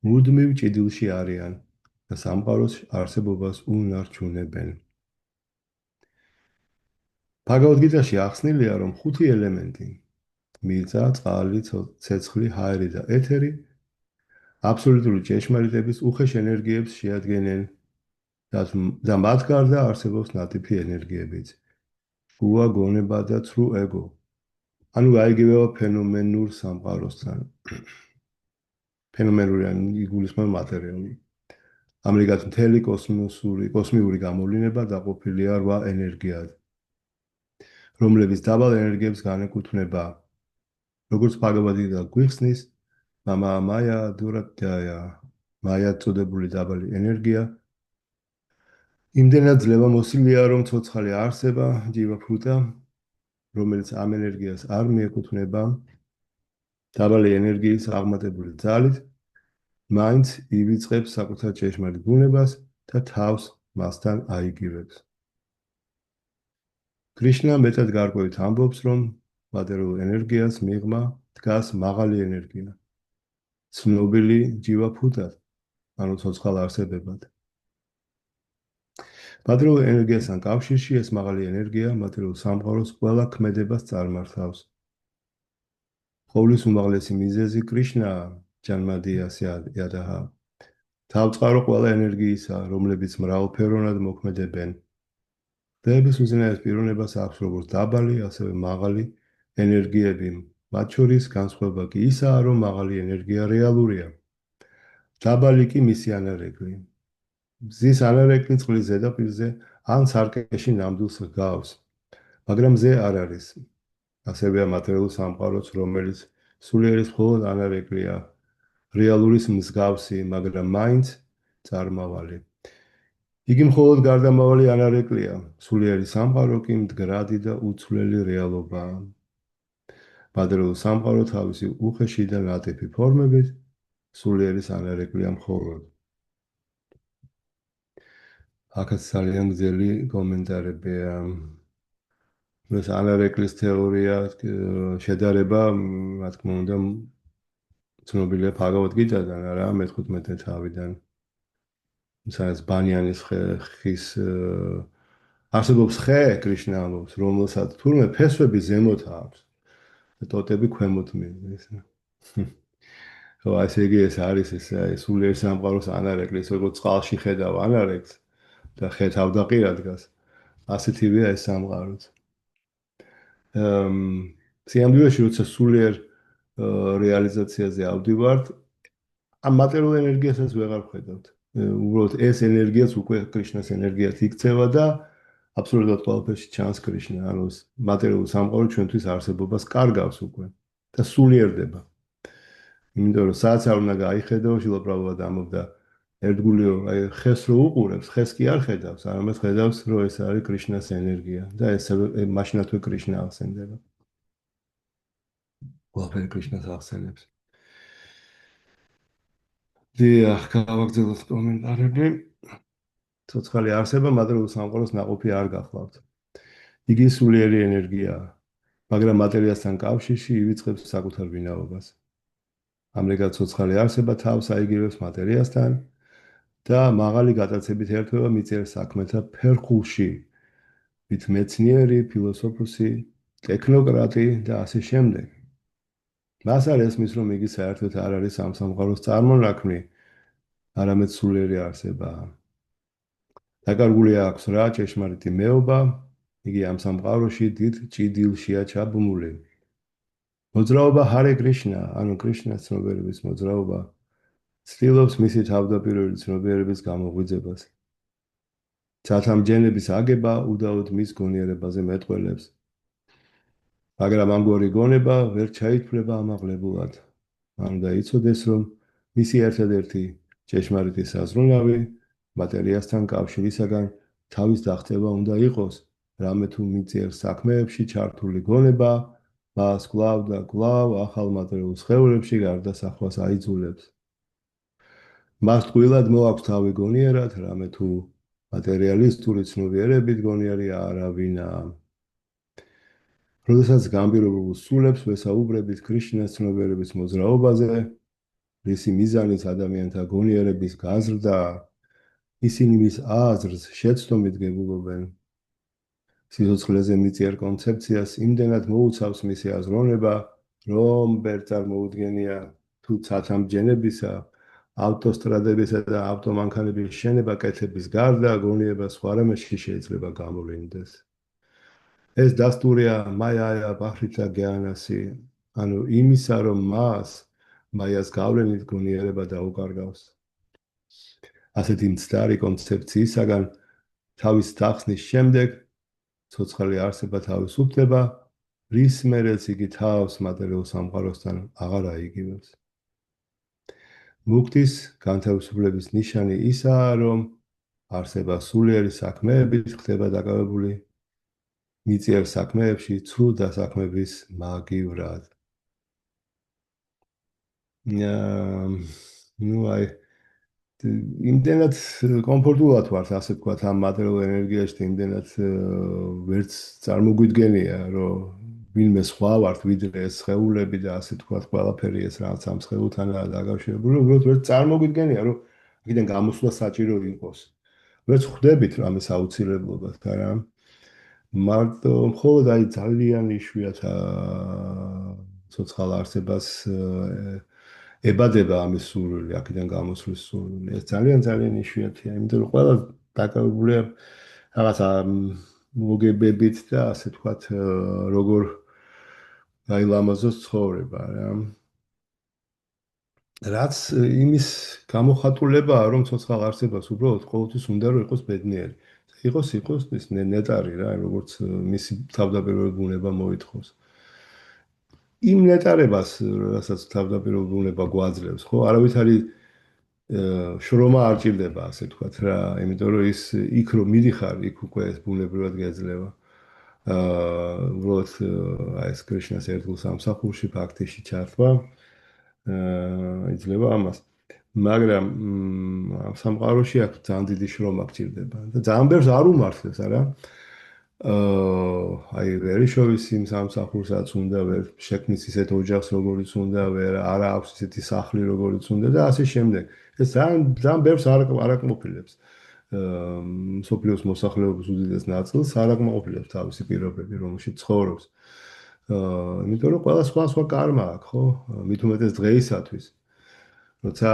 მუდმივ ჭიდილში არიან და სამყაროს არსებობას უნარჩუნებენ. ბჰაგავად გიტაში ახსნილია, რომ 5 ელემენტი, მიწა, წყალი, ცეცხლი, ჰაერი და ეთერი აბსოლუტური ჭეშმარიტების უხეშ ენერგიებს შეადგენენ და მათ გარდა არსებობს ნატიფი ენერგიებიც. გუა, გონება და ცრუ ეგო. ანუ გაიგებება ფენომენურ სამყაროსთან. ფენომენური ან იგულისხმება მატერიალური. ამრიგად მთელი კოსმიური გამოვლინება დაყოფილია 8 ენერგიად, რომლებიც დაბალ ენერგიებს განეკუთვნება. როგორც ბჰაგავად გიტა გვიხსნის, მაია დურატაია, მაია წოდებული დაბალი ენერგია იმდენად ძლევამოსილია, რომ ცოცხალი არსება, ჯივა ბჰუტა, რომელიც ამ ენერგიას არ მიეკუთვნება, დაბალი ენერგიის აღმატებული ძალით, მაინც ივიწყებს საკუთარ ჭეშმარიტ ბუნებას და თავს მასთან აიგივებს. კრიშნა მეტად გარკვევით ამბობს, რომ მატერიალურ ენერგიას მიღმა დგას მაღალი ენერგია, ცნობილი ჯივა ბჰუტად, ანუ ცოცხალ არსებებად. მატერიალურ ენერგიასთან კავშირში ეს მაღალი ენერგია მატერიალურ სამყაროს ყველა ქმედებას წარმართავს. ყოვლის უმაღლესი მიზეზი კრიშნაა, ჯანმადიას იადაჰა. თავწყარო ყველა ენერგიისა, რომლებიც მრავალფეროვნად მოქმედებენ. ღვთაების უზენაეს პიროვნებას აქვს როგორც დაბალი, ასევე მაღალი ენერგიები. მათ შორის განსხვავება კი ისაა, რომ მაღალი ენერგია რეალურია. დაბალი კი მისი ანარეკლი. მზის ანარეკლი წყლის ზედაპირზე ან სარკეში ნამდვილს ჰგავს, მაგრამ ზე არ არის. ასევეა მატერიალურ სამყაროც, რომელიც სულიერის მხოლოდ ანარეკლია, რეალურის მსგავსი, მაგრამ მაინც წარმავალი. იგი მხოლოდ გარდამავალი ანარეკლია, სულიერი სამყარო კი მდგრადი და უცვლელი რეალობაა. მატერიალურ სამყარო თავისი უხეში და ნატიფი ფორმებით სულიერის ანარეკლია მხოლოდ. აქაც ძალიან გრძელი კომენტარებია. ეს ანარეკლის თეორია შედარება, რა თქმა უნდა, ცნობილია ბჰაგავად გიტადან, არა, მე-15 თავიდან. სადაც ბანიანის ხის არსებობს ხე, კრიშნა ამბობს, რომელსაც თურმე ფესვები ზემოთ აქვს და ტოტები ქვემოთ მიდის. ხო, ასე იგი ეს არის ეს სულიერ სამყაროს ანარეკლი, როგორც წყალში ხედავ ანარეკლს და ხე თავდაყირა დგას. ასეთივეა ეს სამყაროც. სიამოვნებაში, როცა სულიერ რეალიზაციაზე ავდივართ, ამ მატერიალურ ენერგიასაც ვეღარ ვხედავთ. უბრალოდ ეს ენერგიაც უკვე კრიშნას ენერგიად იქცევა და აბსოლუტურად ყველაფერში ჩანს კრიშნა. ანუ მატერიალურ სამყარო ჩვენთვის არსებობას კარგავს უკვე და სულიერდება. იმიტომ რომ სადაც არ უნდა გაიხედო, შილაპრაბჰუპადა ამბობდა, ერთგულიო, აი ხეს რო უყურებს, ხეს კი არ ხედავს, არამედ ხედავს, რომ ეს არის კრიშნას ენერგია და ეს მაშინათვე კრიშნა ახსენდება. ყველაფერი კრიშნას ახსენებს. დიახ, გავაგრძელოთ კომენტარები. ცოცხალი არსება მატერიალურ სამყაროს ნაყოფი არ გახლავთ. იგი სულიერი ენერგიაა, მაგრამ მატერიასთან კავშირში ივიწყებს საკუთარ ვინაობას. ამრიგად ცოცხალი არსება თავს აიგივებს მატერიასთან და მაღალი გატაცებით ერთვება მიწიერ საქმეთა ფერხულში, ვით მეცნიერი, ფილოსოფოსი ტექნოკრატი და ასე შემდეგ. მას არ ესმის, რომ იგი საერთოდ არ არის ამ სამყაროს წარმონაქმნი, არამედ სულიერი არსებაა. დაკარგული აქვს რა ჭეშმარიტი მეობა, იგი ამ სამყაროში დიდ ჭიდილშია ჩაბმული. მოძრაობა ჰარე კრიშნა, ანუ კრიშნას ცნობიერების მოძრაობა, ცდილობს მისი თავდაპირველი ცნობიერების გამოღვიძებას. ცათამბჯენების აგება უდაოდ მის გონიერებაზე მეტყველებს. მაგრამ ამგვარი გონება ვერ ჩაითვლება ამაღლებულად. მან უნდა იცოდეს, რომ მისი ერთადერთი ჭეშმარიტი საზრუნავი მატერიასთან კავშირისაგან თავის დახტება უნდა იყოს, რამე თუ მიწიერ საქმეებში ჩართული გონება მას კვლავ და კვლავ ახალ მატერიალურ სხეულებში გარდასახვას აიძულებს. მას ტყუილად მოაქვს თავი გონიერად, რამე თუ მატერიალისტური ცნობიერებით გონიერი არავინაა. როდესაც გამბირებულ სულებს ვესაუბრებით კრიშნას ცნობიერების მოძრაობაზე, რისი მიზანიც ადამიანთა გონიერების გაზრდა, ისინი მის აზრს შეცდომით გებულობენ. სიცოცხლეზე მიწიერ კონცეფციას იმდენად მოუცავს მისი აზროვნება, რომ ვერ წარმოუდგენია თუ ცათამბჯენებისა, ავტოსტრადებისა და ავტომანქანების შენება კეთების გარდა გონიება სხვა რამეში შეიძლება გამოვლინდეს. ეს დასტურია მაია ბახრითა გიანასი, ანუ იმისა, რომ მას მაიას გავლენით გონიერება დაუკარგავს. ასეთი მცდარი კონცეფციისაგან თავის დახსნის შემდეგ ცოცხალი არსება თავისუფლდება, რის მერეც იგი თავს მატერიალურ სამყაროსთან აღარ აიგივებს. მუქტის განთავისუფლების ნიშანი ისაა, რომ არსება სულიერი საქმეებით ხდება დაკავებული მიწიერ საქმეებში ცუდ დასაქმების მაგივრად. იმდენად კომფორტულად ვართ, ასე ვთქვათ, ამ მატერიალურ ენერგიაში, იმდენად ვერც წარმოგვიდგენია, რომ ვინმე სხვა ვართ, ვიდრე ეს სხეულები და ასე ვთქვათ, ყველაფერი ეს რაღაც ამ სხეულთანაა დაკავშირებული, უბრალოდ ვერც წარმოგვიდგენია, რომ აქედან გამოსვლა საჭირო იყოს. ვერც ხვდებით რამეს აუცილებლობას, არა? მარტო მხოლოდ აი ძალიან იშვიათია ცოცხალ არსებას ებადება ამის სურვილი, აქედან გამოსვლის სურვილი. ეს ძალიან იშვიათია, იმიტომ რომ ყველა დაკავებულია რაღაცა მოგებებით და ასე ვთქვათ, როგორ გაილამაზოს ცხოვრება, რა. რაც იმის გამოხატულებაა, რომ ცოცხალ არსებას უბრალოდ ყოველთვის უნდა რომ იყოს ბედნიერი. იყოს ის ნეტარი რა, როგორც მისი თავდაპირველი ბუნება მოითხოვს. იმ ნეტარებას, რასაც თავდაპირველი ბუნება გვაძლევს, ხო, არავითარი შრომა არ ჭირდება, ასე ვთქვათ რა, იმიტომ რომ ის იქ რომ მიდიხარ, იქ უკვე ეს ბუნებრივად გაძლევა. უბრალოდ აი ეს კრიშნას ერთგულ სამსახურში ფაქტიში ჩართვა იძლევა ამას. მაგრამ ამ სამყაროში აქ ძალიან დიდი შრომა გჭირდება და ძალიან ბევრს არ უმართლებს, არა? აი ვერიშოვის იმ სამსახურსაც უნდა ვერ შექმნის ისეთ ოჯახს როგორიც უნდა, ვერ არა აქვს ისეთი სახლი როგორიც უნდა და ასე შემდეგ. ეს ძალიან ბევრს არ აკმაყოფილებს. სოფლიოს მოსახლეობის უდიდეს ნაწილს არ აკმაყოფილებს თავისი პირობები, რომელშიც ცხოვრობს. იმიტომ რომ ყველა სხვა კარმა აქვს, ხო? მით უმეტეს დღეისათვის. როცა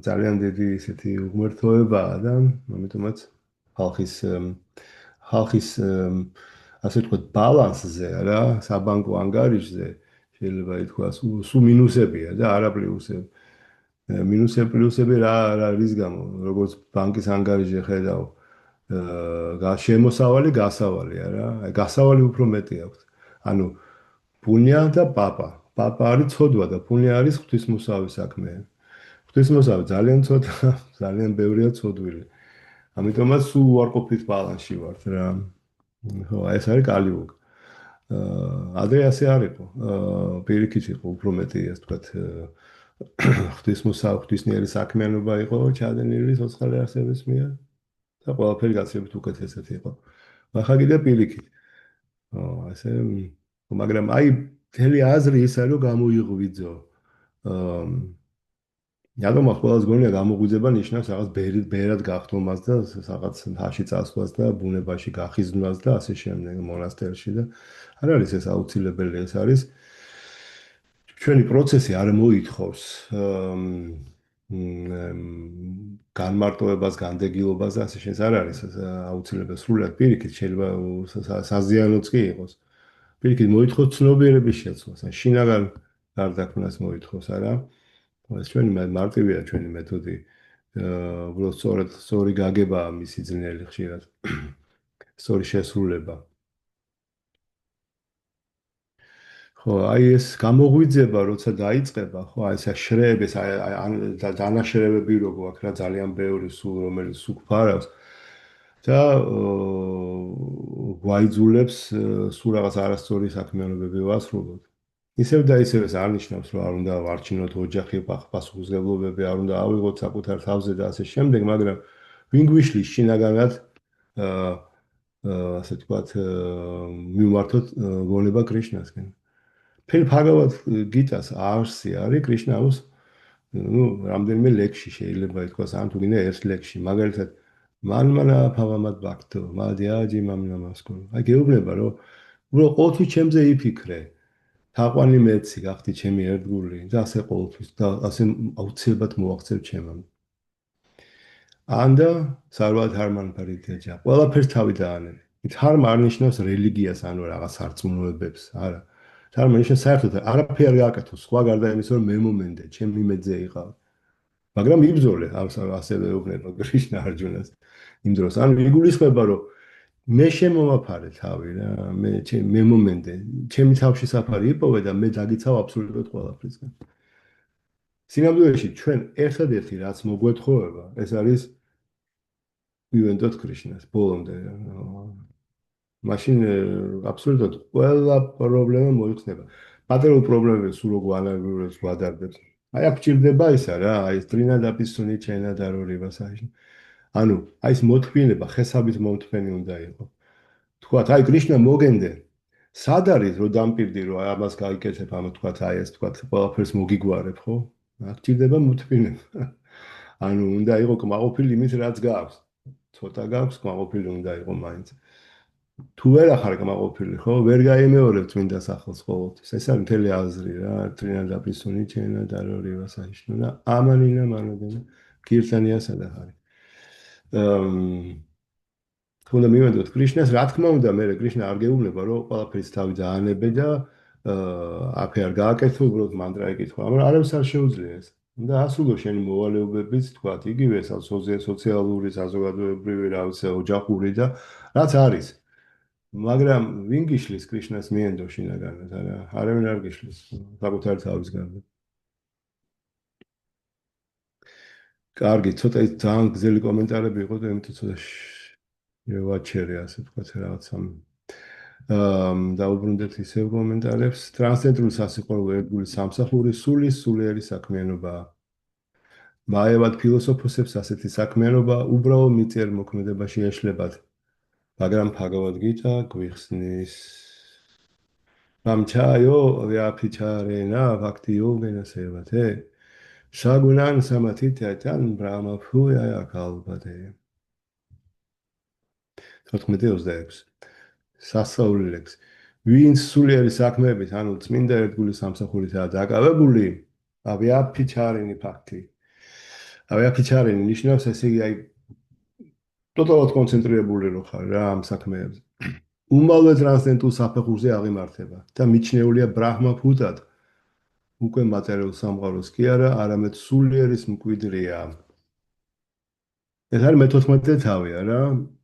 ძალიან დიდი ისეთი უღმრთოებაა და ამიტომაც ხალხის ასე ვთქვათ ბალანსზე რა, საბანკო ანგარიშზე შეიძლება ითქვას, სულ მინუსებია და არა პლუსები. მინუსები რა რის გამო, როგორც ბანკის ანგარიში ხედავ, შემოსავალი, გასავალი არა, აი გასავალი უფრო მეტი აქვს. ანუ პუნია და პაპა. პაპა არის ცოდვა და პუნია არის ღვთისმოსავი საქმე. ღვთისმოსავი ძალიან ცოტა, ძალიან ბევრია ცოდვილი. ამიტომაც სულ უარყოფით ბალანსში ვართ რა. ხო, ეს არის კალიუგ. ადრე ასე არ იყო. პირიქით იყო უფრო მეტი, ასე ვთქვათ, ღვთისმოსავი საქმიანობა იყო ჩადენილი სოციალური არსების მიერ და ყველაფერი გაცილებით უკეთესად იყო. ახლა კიდე პირიქით. ასე, მაგრამ აი მთელი აზრი ის არის რომ გამოიღვიძო რატომ ახ ყველას გონია გამოგვიძება ნიშნავს რაღაც ბერად გახდომას და რაღაც თაში წასვლას და ბუნებაში გახიზნვას და ასე შემდეგ მონასტერში და არ არის ეს აუცილებელი ეს არის ჩვენი პროცესი არ მოითხოვს განმარტოებას, განდეგილობას და ასე შემდეგ არ არის აუცილებელი სრულად პირიქით შეიძლება საზიანოც კი იყოს. პირიქით მოითხოვს ცნობიერების შეცვლას, ან შინაგან გარდაქმნას მოითხოვს, არა? ეს ჩვენი მარტივია ჩვენი მეთოდი. უბრალოდ სწორი გაგებაა მისი ძნელი ხშირად. სწორი შესრულება. ხო, აი ეს გამოგვიძება, როცა დაიწყება, ხო, აი ეს შრეების, აი დანაშრებები რო გვაქვს რა ძალიან ბევრი სულ რომელიც სუქფარავს და გვაიძულებს სულ რაღაც არასწორი საქმიანობები ვასრულოთ. ისევ და ისევ ეს არ ნიშნავს, რომ არ უნდა ვარჩინოთ ოჯახი, პასუხისმგებლობები, არ უნდა ავიღოთ საკუთარ თავზე და ასე შემდეგ, მაგრამ ვინ გვიშლის შინაგანად ასე თქვათ მივმართოთ გონება კრიშნასკენ. ფილ ფაგავად გიტას არსი არის კრიშნაუს ну რამდენიმე ლექსში შეიძლება ითქვას ან თუ გინდა ერთ ლექსში მაგალითად მანმანა ფავამად ბაქტო მადიაჯი მამნამასკო აი გეუბნება რომ უბრალოდ ყოველთვის ჩემზე იფიქრე თაყვანი მეცი გახდი ჩემი ერთგული და ასე ყოველთვის და ასე აუცილებლად მოაღწევ ჩემამ ანდა სარვად ჰარმან პარიტეჯა ყველაფერს თავი დაანები ის ჰარმა არ ნიშნავს რელიგიას ანუ რაღაც არწმუნოებებს არა თარმენიშნა საერთოდ არაფერი არ გააკეთო სხვა გარდა იმისა რომ მე მომენდე ჩემი მეძე იყავ მაგრამ იბრძოლე ასევე ეუბნება კრიშნა არჯუნას იმ დროს ან იგულისხმება რომ მე შემომაფარე თავი რა მე მომენდე ჩემი თავში საფარი იპოვე და მე დაგიცავ აბსოლუტურად ყველაფრისგან სინამდვილეში ჩვენ ერთადერთი რაც მოგვეთხოვება ეს არის ვივენდოთ კრიშნას ბოლომდე მაშინ აბსოლუტურად ყველა პრობლემა მოიხსნება. პატერულ პრობლემებს სულ როგორ ანალიზებს ვადარდებს. აი აქ ჭირდება ისა რა, აი ეს დრინა დაპისუნი ჩენა დარორებას აი. ანუ აი ეს მოთმინება ხესაბით მომთმენი უნდა იყოს. თქვათ აი კრიშნა მოგენდე. სად არის რომ დამპირდი რომ ამას გაიკეთებ, ამ თქვათ აი ეს თქვათ ყველაფერს მოგიგვარებ, ხო? აქ ჭირდება მოთმინება. ანუ უნდა იყოს კმაყოფილი იმით რაც გაქვს. ცოტა გაქვს, კმაყოფილი უნდა იყოს მაინც. თუ ვერ ახარ კმაყოფილი, ხო, ვერ გაიმეორებ წმინდა სახელს ყოველთვის. ეს არის მთელი აზრი რა, ტრინა დაპისუნი ჩენა დარორივა საიშნო და ამანინა მანოდენა კირტანია სადახარი. თუნდა მივედოთ კრიშნას, რა თქმა უნდა, მე კრიშნა არ გეუბნება, რომ ყველაფერს თავი დაანებე და აფე არ გააკეთო, უბრალოდ მანტრა ეკითხვა, მაგრამ არავის არ შეუძლია ეს. და ასრულო შენი მოვალეობებიც, თქვა, იგივე სოციალური, საზოგადოებრივი, რა ვიცი, ოჯახური და რაც არის. მაგრამ ვინ გიშლის კრიშნას მიენდო შინაგანად, არა, არავინ არ გიშლის, საკუთარ თავის გარდა. კარგი, ცოტა ძალიან გრძელი კომენტარები იყო და იმიტომ ცოტა ვაჩერე ასე თქვა რაღაცა. დაუბრუნდეთ ისევ კომენტარებს. ტრანსცენტრული სასიყვარულო ერთგული სამსახური სულიერი საქმიანობაა. მაევად ფილოსოფოსებს ასეთი საქმიანობა უბრალო მიწიერ მოქმედებაში ეშლებათ. მაგრამ ფაგავად გიტა გვიხსნის გამჩაიო ვიაფიჩარენა ფაქტიო გენასევათე შაგუნან სამათიტათან ბრამა ფუია კალბადე 14:26 სასაული ლექსი ვინც სულიერი საქმეებით ანუ წმინდა ერთგული სამსახურითაა დაკავებული ავიაფიჩარენი ფაქტი ავიაფიჩარენი ნიშნავს ესე იგი აი ტოტალურად კონცენტრირებული რო ხარ რა ამ საქმეებზე. უმალვე ტრანსცენდენტულ საფეხურზე აღიმართება და მიჩნეულია ბრაჰმა ფუტად. უკვე მატერიალურ სამყაროს კი არა, არამედ სულიერის მკვიდრია. ეს არის მე-14 თავია რა.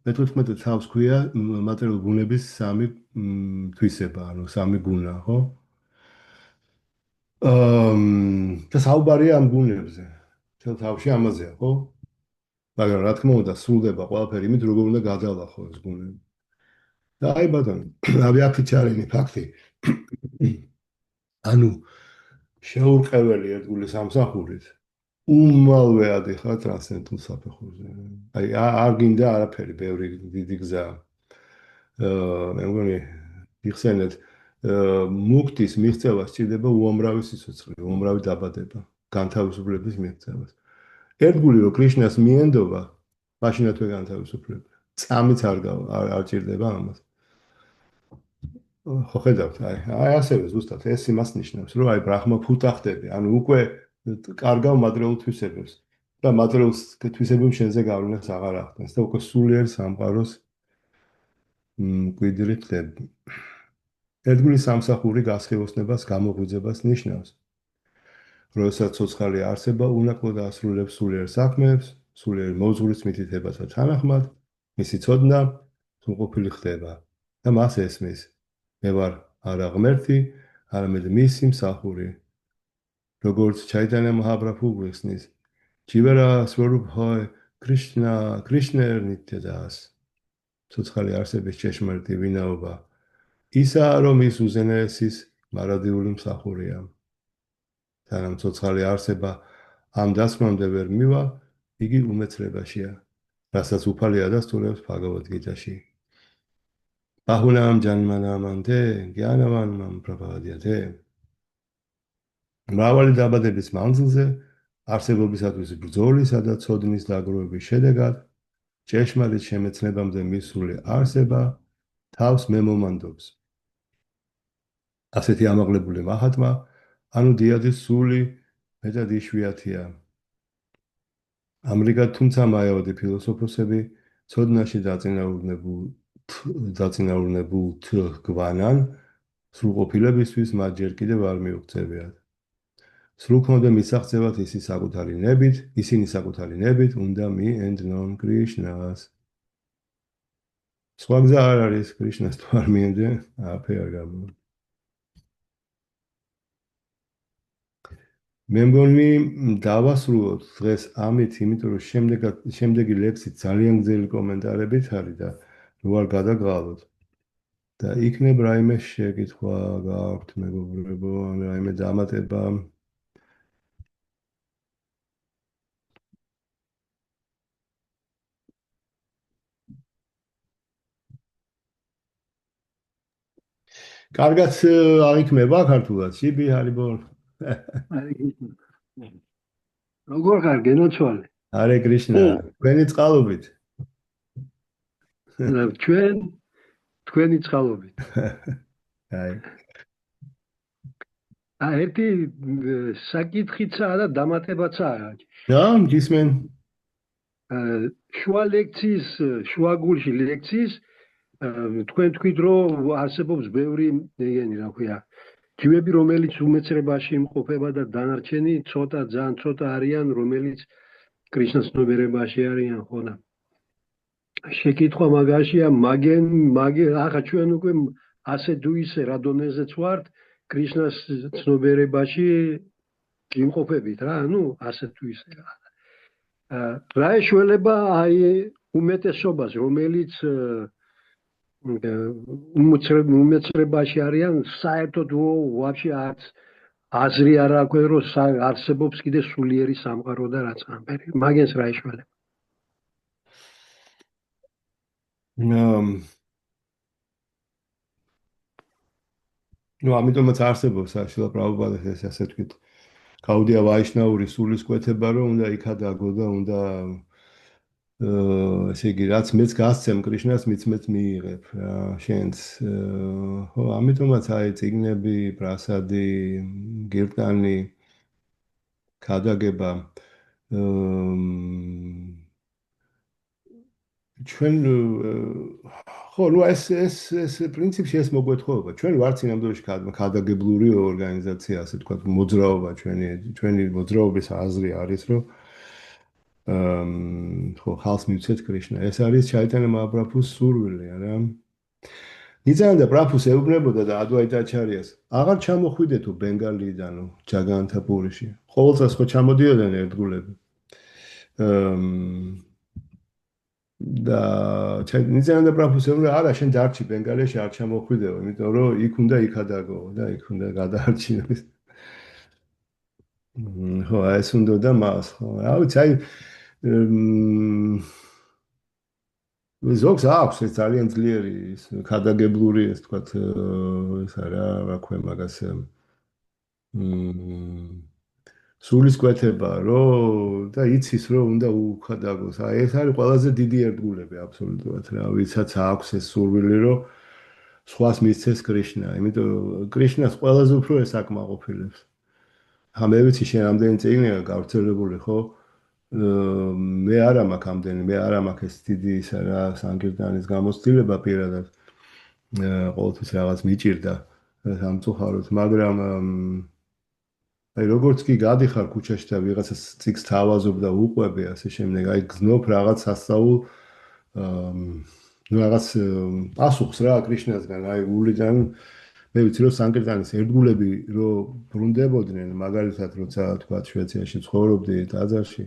მე-14 თავს ქვია მატერიალურ გუნების სამი თვისება, ანუ სამი გუნა, ხო? და საუბარია ამ გუნებზე. თელ თავში ამაზეა, ხო? მაგრამ რა თქმა უნდა სრულდება ყველაფერი იმით როგორ უნდა გადალახო ეს გუნები და აი ბატონო ავიაფიჩარენი ფაქტი ანუ შეურყეველი ერთგული სამსახურით უმალვე ადიხა ტრანსცენდენტულ საფეხურზე აი არ გინდა არაფერი ბევრი დიდი გზა მე მგონი იხსენეთ მუქტის მიღწევა სჭირდება უამრავი სიცოცხლე უამრავი დაბადება განთავისუფლების მიღწევას. ერთგული რომ კრიშნას მიენდობა, მაშინათვე განთავისუფლება. წამიც არ ჭირდება ამას. ხო ხედავთ, აი ასევე ზუსტად ეს იმას ნიშნავს, რომ აი ბრაჰმა ფუტა ხდები, ანუ უკვე კარგავ მადრეულ თვისებებს და მადრეულ თვისებებს შენზე გავლენას აღარ ახდენს და უკვე სულიერ სამყაროს მკვიდრი ხდები. ერთგული სამსახური გასხივოსნებას გამოღვიძებას ნიშნავს. როდესაც ცოცხალი არსება უნაკლოდ ასრულებს სულიერ საქმეებს, სულიერ მოზღურის მითითებათა თანახმად, მისი ცოდნა სრულყოფილი ხდება და მას ესმის. მე ვარ არა ღმერთი, არამედ მისი მსახური. როგორც ჩაიტანია მაჰაპრაბჰუ გვიხსნის, ჯივარა სვარუპ ჰოე კრიშნერ ნიტიადას. ცოცხალი არსების ჭეშმარიტი ვინაობა ისაა, რომ ის უზენაესის მარადიული მსახურია. სანამ ცოცხალი არსება ამ დასკვნამდე ვერ მივა, იგი უმეცრებაშია, რასაც უფალი ადასტურებს ბჰაგავად გიტაში. ბაჰუნამ ჯანმანამანტე გიანავანამ პრაპადიათე. მრავალი დაბადების მანძილზე არსებობისათვის ბრძოლისა და ცოდნის დაგროვების შედეგად ჭეშმარიტ შემეცნებამდე მისული არსება თავს მემომანდობს. ასეთი ამაღლებული მაჰათმა, ანუ დიადის სული მეტად იშვიათია. ამრიგად, თუმცა მაიავადი ფილოსოფოსები ცოდნაში დაწინაურებულ გვანან, სრულყოფილებისთვის მათ ჯერ კიდევ არ მიუღწევიათ. სრულქმოდე მისაღწევად ისინი საკუთარი ნებით უნდა მიენდნონ კრიშნას. სხვა გზა არ არის კრიშნას თუ არ მიენდნენ, არაფერი არ გამოვა. მე მგონი დავასრულოთ დღეს ამით, იმიტომ რომ შემდეგი ლექსი ძალიან გრძელი კომენტარებით არის და ნუ არ გადაგღალოთ. და იქნებ რაიმე შეკითხვა გააქვთ მეგობრებო, რაიმე დამატება. კარგად აღიქმება ქართულად, შიბი ჰარიბოლ. როგორ ხარ, გენოცვალე? არე კრიშნა, თქვენი წყალობით. თქვენი წყალობით. აი. ერთი საკითხიცაა და დამატებაცაა. და გისმენ. შუაგულში ლექციის თქვენ თქვით რომ არსებობს ბევრი რა ქვია ჯივები რომელიც უმეცრებაში იმყოფება და დანარჩენი ძალიან ცოტა არიან რომელიც კრიშნას ცნობიერებაში არიან ხო და შეკითხვა მაგაშია ახლა ჩვენ უკვე ასე თუ ისე რა დონეზეც ვართ კრიშნას ცნობიერებაში იმყოფებით რა ნუ ასე თუ ისე რა ეშველება აი უმეტესობას რომელიც უმეცრებაში არიან საერთოდ ვაფშე არც აზრი არ აქვს რომ არსებობს კიდე სულიერი სამყარო და რაც ამბერი მაგენს რა ეშველება ნუ ამიტომაც არსებობს შილა პრაბჰუპადა ეს ასე თქვით გაუდია ვაიშნაური სულისკვეთება რომ უნდა იქადაგო და უნდა ესე იგი რაც მეც გასცემ კრიშნას მიც მიიღებ რა შენს ხო ამიტომაც აი წიგნები პრასადი გირტანი ქადაგება ჩვენ ხო ნუ ეს პრინციპში ეს მოგვეთხოვება ჩვენ ვართ სინამდვილეში ქადაგებლური ორგანიზაცია ასე თქვა მოძრაობა ჩვენი მოძრაობის აზრი არის რომ ხო ხალხს მივცეთ კრიშნა ეს არის ჩაიტანია მაჰაპრაბჰუს სურვილი არა ნიძანანდა პრაბჰუს ეუბნებოდა და ადვაიტაჩარიას აღარ ჩამოხვიდეთო ბენგალიიდანო ჯაგანთა პურიში ყოველწელს ხო ჩამოდიოდნენ ერთგულები და ნიძანანდა პრაბჰუს ეუბნება არა შენ დარჩი ბენგალიაში არ ჩამოხვიდეო იმიტომ რომ იქ უნდა იქადაგო და იქ უნდა გადაარჩინოს ხო ეს უნდა და მას ხო რა ვიცი აი ზოგს აქვს ეს ძალიან ძლიერი ქადაგებლური ეს თქვა ეს რა ქვია მაგას სულის კვეთება, რომ და იცის, რომ უნდა უხადაგოს. აი ეს არის ყველაზე დიდი ერთგულები აბსოლუტურად რა, ვისაც აქვს ეს სურვილი, რომ სხვას მისცეს კრიშნა. იმიტომ კრიშნას ყველაზე უფრო ეს აკმაყოფილებს. მე ვიცი შენ ამდენი წიგნია გავრცელებული, ხო? მე არა მაქვს ამდენი, მე არა მაქვს ეს დიდი ისა რა სანკირტანის გამოცდილება პირადად. ყოველთვის რაღაც მიჭირდა სამწუხაროდ, მაგრამ აი როგორც კი გადიხარ ქუჩაში და ვიღაცას წიგს თავაზობ და უყვები ასე შემდეგ, აი გზნობ რაღაც სასწაულ რაღაც პასუხს რა კრიშნასგან, აი გულიდან მე ვიცი რომ სანკირტანის ერთგულები რო ბრუნდებოდნენ, მაგალითად როცა თქვა შვეიცარიაში ცხოვრობდი ტაძარში,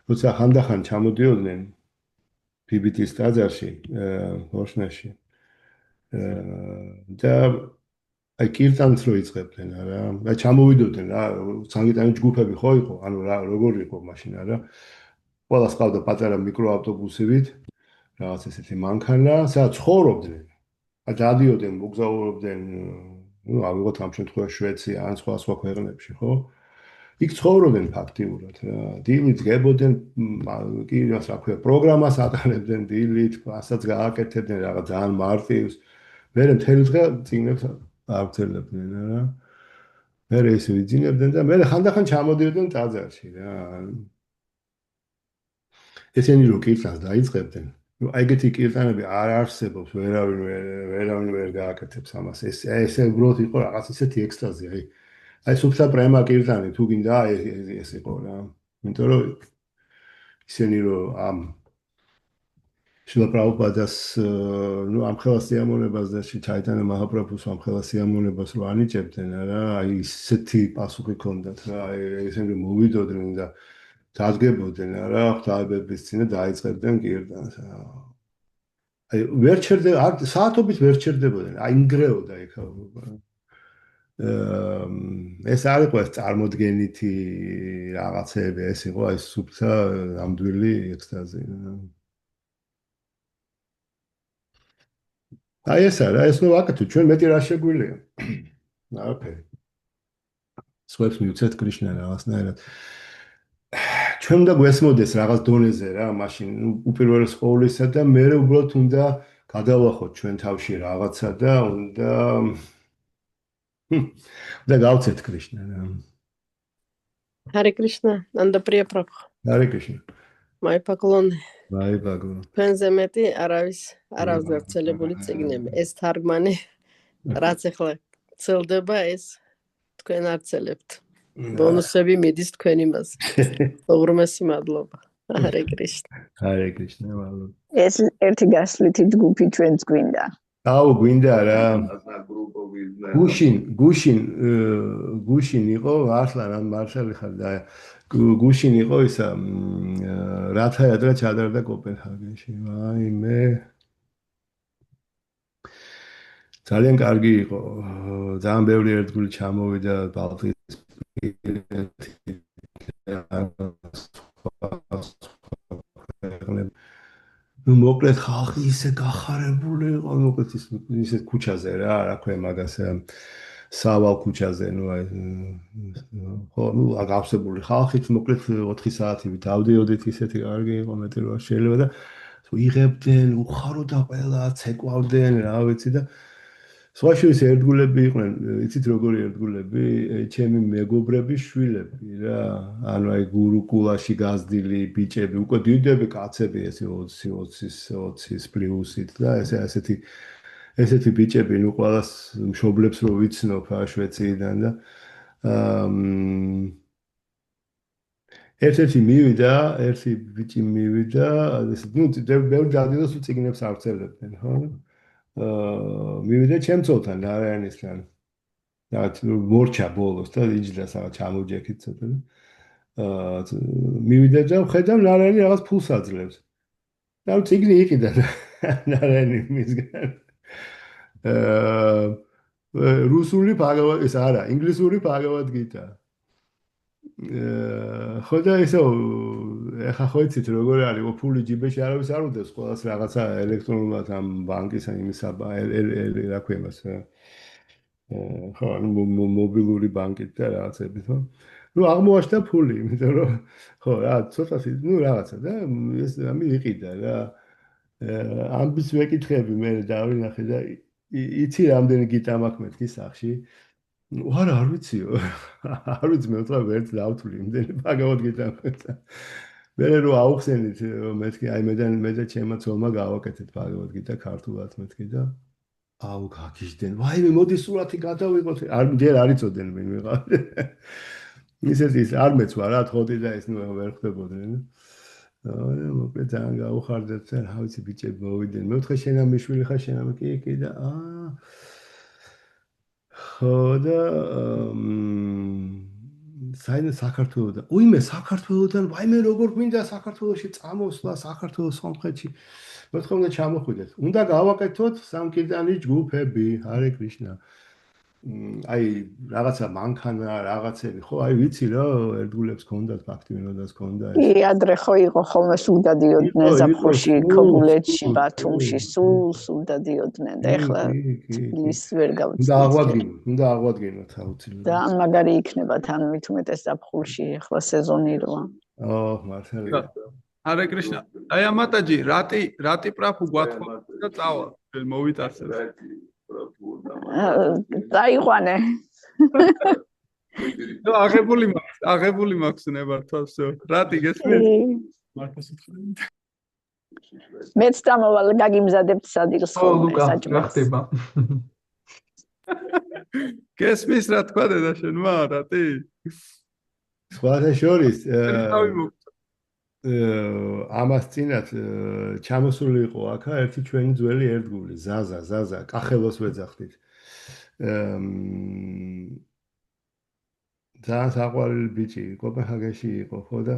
როცა ხანდახან ჩამოდიოდნენ ფიბიტის ტაძარში, ორშნაში და აი კირტანს რო იწყებდნენ არა და ჩამოვიდოდნენ რა სანგიტანის ჯგუფები ხო იყო ანუ რა როგორ იყო მაშინ არა ყველას ყავდა პატარა მიკროავტობუსებით რაღაც ესეთი მანქანა სადაც ცხოვრობდნენ და დადიოდნენ მოგზაურობდნენ ну ავიღოთ ამ შემთხვევაში შვეიცია ან სხვა ქვეყნებში ხო იქ ცხოვრობდნენ ფაქტიურად რა დილით გებოდნენ კი რა ქვია პროგრამას ატარებდნენ დილით ასაც გააკეთებდნენ რაღაც ძალიან მარტივს მე მთელი დღე წიგნებს ავრცელებდნენ რა. მე ისე ვიძინებდნენ და მე ხანდახან ჩამოდიოდნენ ტაძარში რა. ესენი რო კირტანს დაიწყებდნენ. ნუ ეგეთი კირტანები არ არსებობს, ვერავინ ვერ გააკეთებს ამას. ესე უბრალოდ იყო რაღაც ისეთი ექსტაზი, აი სუფთა პრემა კირტანი თუ გინდა ეს იყო რა. იმიტომ რომ ისენი რო ამ შილა პრაბჰუპადას ნუ ამ ხელას სიამოვნებას და ჩაიტანა მაჰაპრაბჰუს ამ ხელას სიამოვნებას რო ანიჭებდნენ რა აი ისეთი პასუხი ქონდათ რა აი ესენი მოვიდოდნენ და დადგებოდნენ რა ღვთაებების წინ და დაიწყებდნენ კირტანს აი ვერ ჩერდება საათობით ვერ ჩერდებოდნენ აი ინგრეოდა იქ ეს არ იყო ეს წარმოდგენითი რაღაცები ეს იყო აი სუფთა ნამდვილი ექსტაზი აი ეს არა, ეს ნუ აკეთო, ჩვენ მეტი რა შეგვიძლია. არაფერი. სხვებს მივცეთ კრიშნა რაღაცნაირად. ჩვენ უნდა გვესმოდეს რაღაც დონეზე რა, მაშინ უპირველეს ყოვლისა და მე უბრალოდ უნდა გადავახოთ ჩვენ თავში რაღაცა და უნდა გავცეთ კრიშნა რა. Hare Krishna, Nanda Priya Prabhu. Hare Krishna. Mai paklone. Mai paklone. Თქვენზე მეტი არავის გავრცელებული წიგნები. ეს თარგმანი რაც ახლა ცელდება ეს თქვენ არცელებთ. ბონუსები მიდის თქვენ იმას. უღრმესი მადლობა. Hare Krishna. Hare Krishna, მადლობა. ეს ერთი გასვლითი ჯგუფი ჩვენც გვინდა. აუ გვინდა რა. გუშინ იყო მართლა მართალი ხარ და გუშინ იყო ისა რათა ადრე ჩადარდა კოპენჰაგენში. აი მე ძალიან კარგი იყო. ძალიან ბევრი ერთგული ჩამოვიდა ბალტიის ნუ მოკლედ ხალხი ისე გახარებული იყო, მოკლედ ისე ქუჩაზე რა, რა ქვია მაგას სავალ ქუჩაზე, ნუ აი ხო, ნუ აღავსებული ხალხით, მოკლედ 4 საათივით ავდიოდით, ისეთი კარგი იყო, მეტი რა შეიძლება და იღებდნენ, უხაროდა ყველა, ცეკვავდნენ, რა ვიცი და სხვა შორის ერთგულები იყვნენ, იცით როგორი ერთგულები, ჩემი მეგობრების შვილები რა, ანუ აი გურუკულაში გაზრდილი ბიჭები, უკვე დიდები კაცები ესე 20-ის პლუსით და ესეთი ბიჭები, ნუ ყველას მშობლებს რო ვიცნობ შვეიციიდან და ერთი ბიჭი მივიდა, ესე ნუ ბევრი დადიოს წიგნებს ავრცელებდნენ, ხო? მივიდა ჩემწოლთან ნარაიანისთან. რაღაც მორჩა ბოლოს და იჯდა რაღაც ჩამოვჯექით ცოტა. მივიდა და ხედავ ნარაიანი რაღაც ფულს აძლევს. და წიგნი იყიდა ნარაიანი მისგან. რუსული ბაგავად ეს არა, ინგლისური ბაგავად გიტა. ხო და ისო ეხა ხო იცით როგორ არის ფული ჯიბეში არავის არ უდევს ყველას რაღაცა ელექტრონულად ამ ბანკის ან იმისა რა ქვია მას ხო მობილური ბანკით და რაღაცებით ხო ნუ აღმოაჩნდა ფული, იმიტომ რომ ხო რა ცოტათი ნუ რაღაცა და ეს ამი იყიდა რა. ამბის მეკითხები მე დავინახე და იცი რამდენი გიტა მაქვს მეთქი სახში? არა, არ ვიციო. არ ვიცი მე ვთქვა ვერც დავთვლი იმდენი პაგავად გიტა მაქვს. მე რო აუხსენით მეთქი აი მე და ჩემმა ცოლმა გავაკეთეთ პაგავად გიტა ქართულად მეთქი და აუ გაგიჟდნენ. ვაიმე მოდი სურათი გადავიღოთ. არ ჯერ არ იცოდნენ ვინ ვიყავ. ისეთ ის არ მეცვა რა თხოდი და ეს ნუ ვერ ხდებოდნენ. მოკლედ ძალიან გაუხარდეთ და რა ვიცი ბიჭები მოვიდნენ. მე ვთქვა შენ ამ მიშვილი ხარ შენ ამ კი და ხო და საერთოდ საქართველოსთან. უიმე საქართველოსთან ვაიმე როგორ გვინდა საქართველოში წამოსვლა საქართველოს სამხრეთში. მე ვთქვა უნდა ჩამოხვიდეთ. უნდა გავაკეთოთ სამკიდანი ჯგუფები. ჰარე კრიშნა. აი რაღაცა მანქანა რაღაცები ხო აი ვიცი რა ერთგულებს ქონდათ აქტივნოდას ქონდა ეს კი ადრე ხო იყო ხოლმე სულ დადიოდნენ ზაფხულში ქობულეთში ბათუმში სულ დადიოდნენ და ეხლა ის ვერ გავწევთ უნდა აღვადგინოთ აუცილებლად და მაგარი იქნება თან მით უმეტეს ზაფხულში ეხლა სეზონი როა მართალია ჰარე კრიშნა აი ამატაჯი რატი პრაფუ გვათხოვა და წავა მოვიტაცეთ დაიყვანე. ნუ აღებული მაქვს ნებართვა всё. რატი გესმის? მეც დამოვალ გაგიმზადებთ სადილს ხოლმე საჭმელს. გესმის რა თქვა დედა შენმა რატი? სხვათა შორის ამას წინათ ჩამოსული იყო აქა ერთი ჩვენი ძველი ერთგული ზაზა კახელოს ვეძახდით ძალიან საყვარელი ბიჭი კოპენჰაგენში იყო ხო და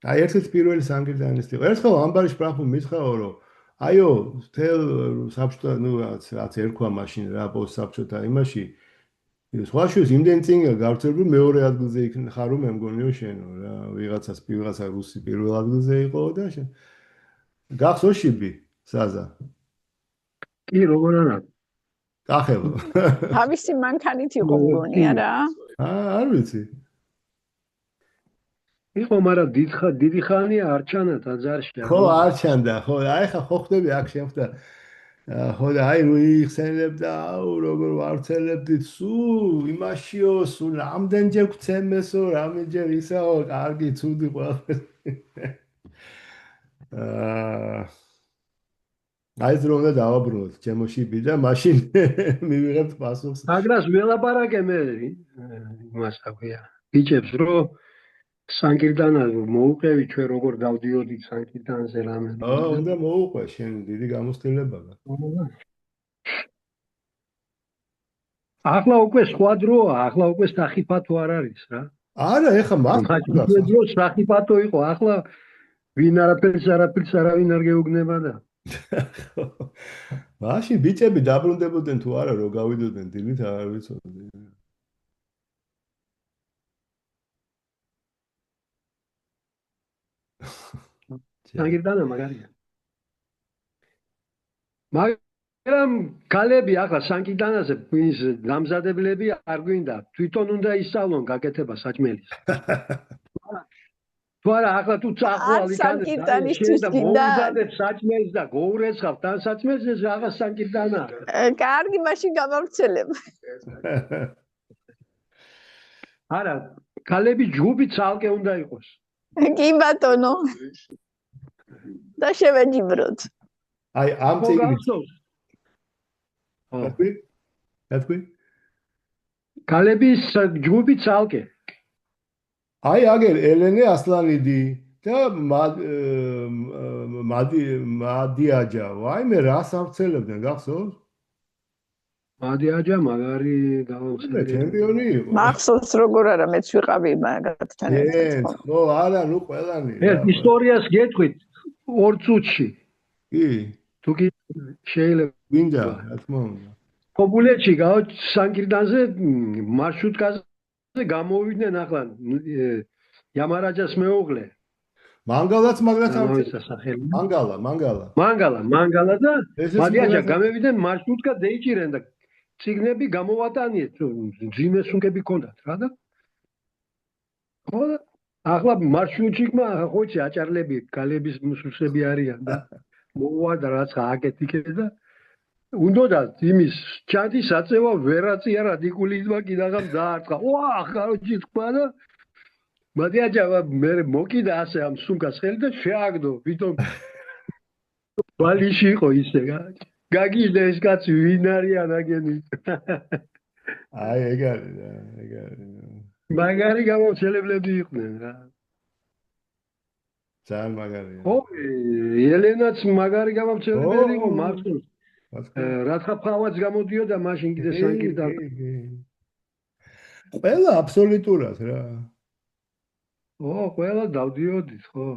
აი ერთ-ერთი პირველი სამკიდრანისტი იყო ერთხელ ამბარიშ პრაფუ მითხრაო რომ აიო თელ საბჭოთა ნუ რაც ერქვა მაშინ რა პოსტსაბჭოთა იმაში სხვაშორის იმდენ წინ გავრცელებული მეორე ადგილზე იქნა ხარო მე მგონიო შენო რა ვიღაცა რუსი პირველ ადგილზე იყო და შენ გახსოვს შიბი საზა კი როგორ არა კახელო თავისი მანქანით იყო მგონი არა არ ვიცი იყო მაგრამ დიდი ხანია არ ჩანა ტაძარში ხო არ ჩანდა ხო აი ხა ხო ხდები აქ შემხდა ხო და აი ვიხსენებ და აუ როგორ ვარცელებდით სულ იმაშიო სულ რამდენჯერ გვცემესო რამდენჯერ ისაო კარგი ცუდი ყველაფერი აი ეს რომ უნდა დავაბრუნოთ ჩემოშიბი და მაშინ მივიღებთ პასუხს აგრას ველაპარაკე მე იმას აქვია ბიჭებს რომ სანკირდანა მოუყევი ჩვენ როგორ გავდიოდით სანკირდანზე რამე უნდა მოუყვე შენ დიდი გამოცდილება ახლა უკვე სხვა დროა ახლა უკვე სახიფათო არ არის რა არა ეხა მაგ დროს სახიფათო იყო ახლა ვინ არაფერს არავინ არ გეუგნება და მაშინ ბიჭები დაბრუნდებოდნენ თუ არა რომ გავიდოდნენ დილით არ ვიცოდი სანგირდანა მაგარია მაგრამ კალები ახლა სანგირდანაზე ის დამზადებლები არ გვინდა თვითონ უნდა ისწავლონ გაკეთება საჭმელის თუ არა ახლა თუ წახვალ სანგირდანისთვის გინდა საჭმელს და გოურეცხავ თან საჭმელს ეს ახლა სანგირდანა კარგი მაშინ გამავრცელებ არა კალები ჯგუფი ცალკე უნდა იყოს კი ბატონო და შევეჯიბროთ აი ამ წიგნით ათქვი კალების ჯგუფი ცალკე აი აგერ ელენე ასლანიდი და მადიაჯა ვაიმე რას ავრცელებდნენ გახსოვს მადიაჯა მაგარი გავამხსენე ჩემპიონი იყო მახსოვს როგორ არა მეც ვიყავი მაგათთან ერთად ხო არა ნუ ყველანი ეს ისტორიას გეტყვით 2 წუთში კი თუ კი შეიძლება გინდა რა თქმა უნდა კობულეთში სანგირდანზე მარშრუტკაზე გამოვიდნენ ახლა იამარაჯას მეუღლე მანგალაც მანგალა და მადიაჯა გამევიდნენ მარშრუტკა დეიჭირენ და ციგნები გამოვატანიეთ, ძიმე სუნკები ქონდათ რა და ხო ახლა მარშრუტში ხოჩი აჭარლები გალების მსუსები არიან და მოვა და რაც აკეთიკე და უნდათ იმის ჩანთის აწევა ვერაწია რადიკულიზმა კიდაღამ დაარტყა ვა ხაროჩი თქვა და მადიაჯა მე მოკიდა ასე ამ სუნკას ხელი და შეაგდო ვითომ ბალიში იყო ისე გაგიჟდა ეს კაცი ვინ არიან აგენი აი ეგ არის რა ეგ არის მაგარი გამომცემლები იყვნენ რა ძალიან მაგარია ხო ელენაც მაგარი გამომცემლები იყო მართლა რაცა ფავაც გამოდიოდა მაშინ კიდე სანკირთან ყველა აბსოლუტურად რა ო ყველა დავდიოდით ხო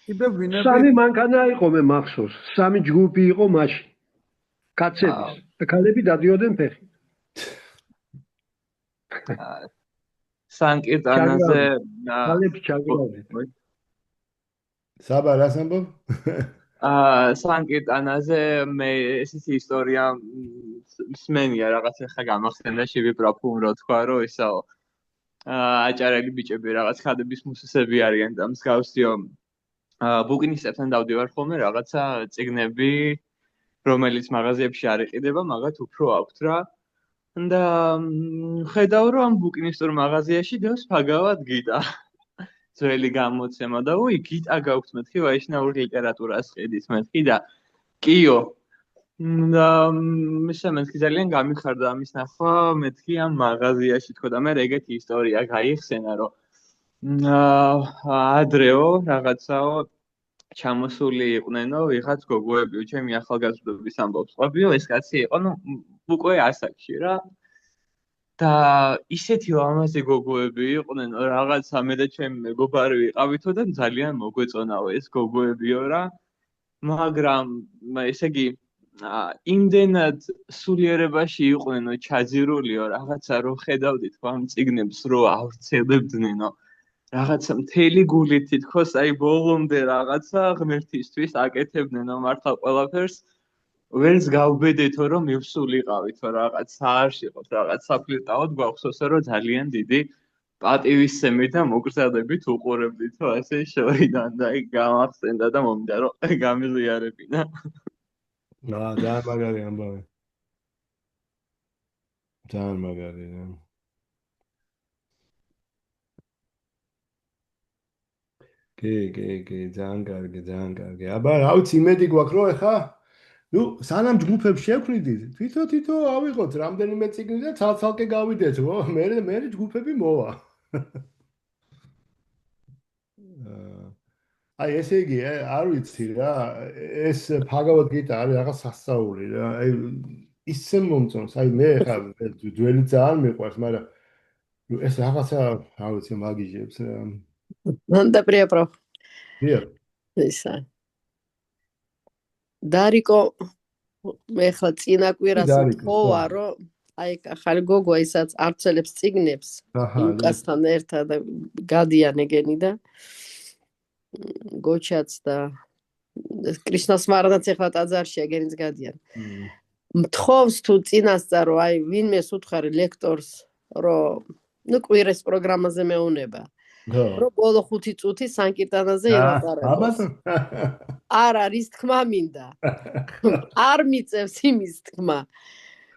კიდე ვინები სამი მანქანა იყო მე მახსოვს სამი ჯგუფი იყო მაშინ კაცების და ქალები დადიოდნენ ფეხით სანკირტანაზე ქალებს ჩაგრავდით საბა რას ამბობ სანკირტანაზე მე ესეთი ისტორია მსმენია რაღაც ახლა გამახსენდა შვი პროფუმ რო თქვა რომ ისაო აჭარელი ბიჭები რაღაც ქადების მუსუსები არიან და მსგავსიო ბუკინისტებთან დავდივარ ხოლმე რაღაცა წიგნები რომელიც მაღაზიებში არ იყიდება მაგათ უფრო აქვთ რა და ხედავ რომ ამ ბუკინისტურ მაღაზიაში დევს ფაგავად გიტა ძველი გამოცემა და უი გიტა გაქვთ მეთქი ვაიშნაური ლიტერატურას ყიდით მეთქი და კიო და მეთქი ძალიან გამიხარდა ამის ნახვა მეთქი ამ მაღაზიაში თქო და მე ეგეთი ისტორია გაიხსენა რომ ადრეო რაღაცაო ჩამოსული იყვნენო ვიღაც გოგოებიო ჩემი ახალგაზრდობის ამბობს ყვებიო ეს კაცი იყო ნუ უკვე ასაკში რა და ისეთი ლამაზი გოგოები იყვნენ რაღაცა მე და ჩემი მეგობარი ვიყავითო და ძალიან მოგვეწონაო ეს გოგოებიო რა მაგრამ ესე იგი იმდენად სულიერებაში იყვნენო ჩაძირულიო რაღაცა რო ხედავდით ამ წიგნებს რო ავრცელებდნენო რაღაცა მთელი გულით თითქოს აი ბოლომდე რაღაცა ღმერთისთვის აკეთებდნენო მართლა ყველაფერს ვერც გავბედეთო რომ მივსულიყავითო რაღაც საარშიყოთ რაღაც საფლირტაოდ გვახსოვსო რომ ძალიან დიდი პატივისცემით და მოგზადებით უყურებდითო ასე შორიდან და აი გამახსენდა და მომდა რომ გამიზიარებინა ძალიან მაგარი ამბავი ძალიან მაგარია კი ძალიან კარგი აბა რა ვიცი იმედი გვაქვს რომ ეხა ნუ სანამ ჯგუფებს შევქმნიდით თვითო ავიღოთ რამდენიმე წიგნი და ცალ-ცალკე გავიდეთ ხო მე ჯგუფები მოვა აი ესე იგი არ ვიცი რა ეს ფაგავად გიტა არის რაღაც სასწაული რა აი ისე მომწონს აი მე ხა ძველი ძალიან მიყვარს მაგრამ ეს რაღაცა რა ვიცი მაგიჟებს რა Добрый проф. Привет. ისა. დარიკო მე ხლა წინა კვირას ვთხოვა რომ აი ახალი გოგო ისაც არცელებს წიგნებს უკასთან ერთად გადიან ეგენი და გოჩაც და კრიშნას მარადაც ახლა ტაძარში ეგენიც გადიან. მთხოვს თუ წინასწარო აი ვინმეს უთხარი ლექტორს რომ ნუ კვირას პროგრამაზე მეუნება. რომ ბოლო 5 წუთი სანკირტანაზე ილაპარაკოს. არ არის თქმა მინდა. არ მიწევს იმის თქმა.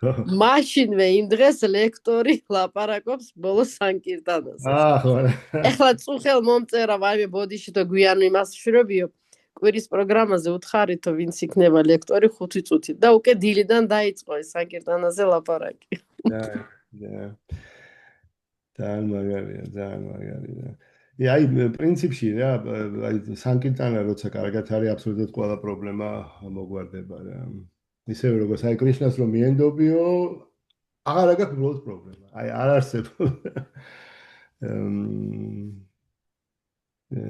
მაშინვე იმ დღეს ლექტორი ლაპარაკობს ბოლო სანკირტანაზე. ეხლა წუხელ მომწერა ვაიმე ბოდიში და გვიან იმას შრობიო. კვირის პროგრამაზე უთხარითო ვინც იქნება ლექტორი 5 წუთი და უკვე დილიდან დაიწყო ეს სანკირტანაზე ლაპარაკი. ძალიან მაგარია. აი პრინციპში რა აი სანკირტანა როცა კარგად არის აბსოლუტურად ყველა პრობლემა მოგვარდება რა. ისევე როგორც აი კრიშნას რომ მიენდობიო აღარ აქვს უბრალოდ პრობლემა. აი არ არსებობს.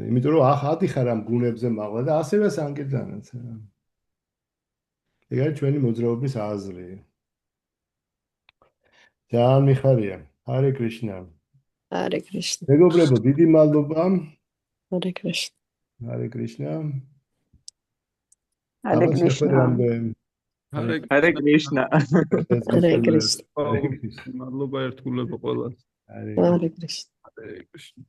იმიტომ რომ ადიხარ ამ გუნებზე მაღლა და ასევე სანკირტანაც რა. ეგ არის ჩვენი მოძრაობის აზრი. ძალიან მიხარია. ჰარე კრიშნა. Hare Krishna. მეგობრებო, დიდი მადლობა. Hare Krishna. Hare Krishna. Hare Krishna. Hare Krishna. Hare Krishna. მადლობა ერთგულება ყველას. Hare Krishna. Hare Krishna.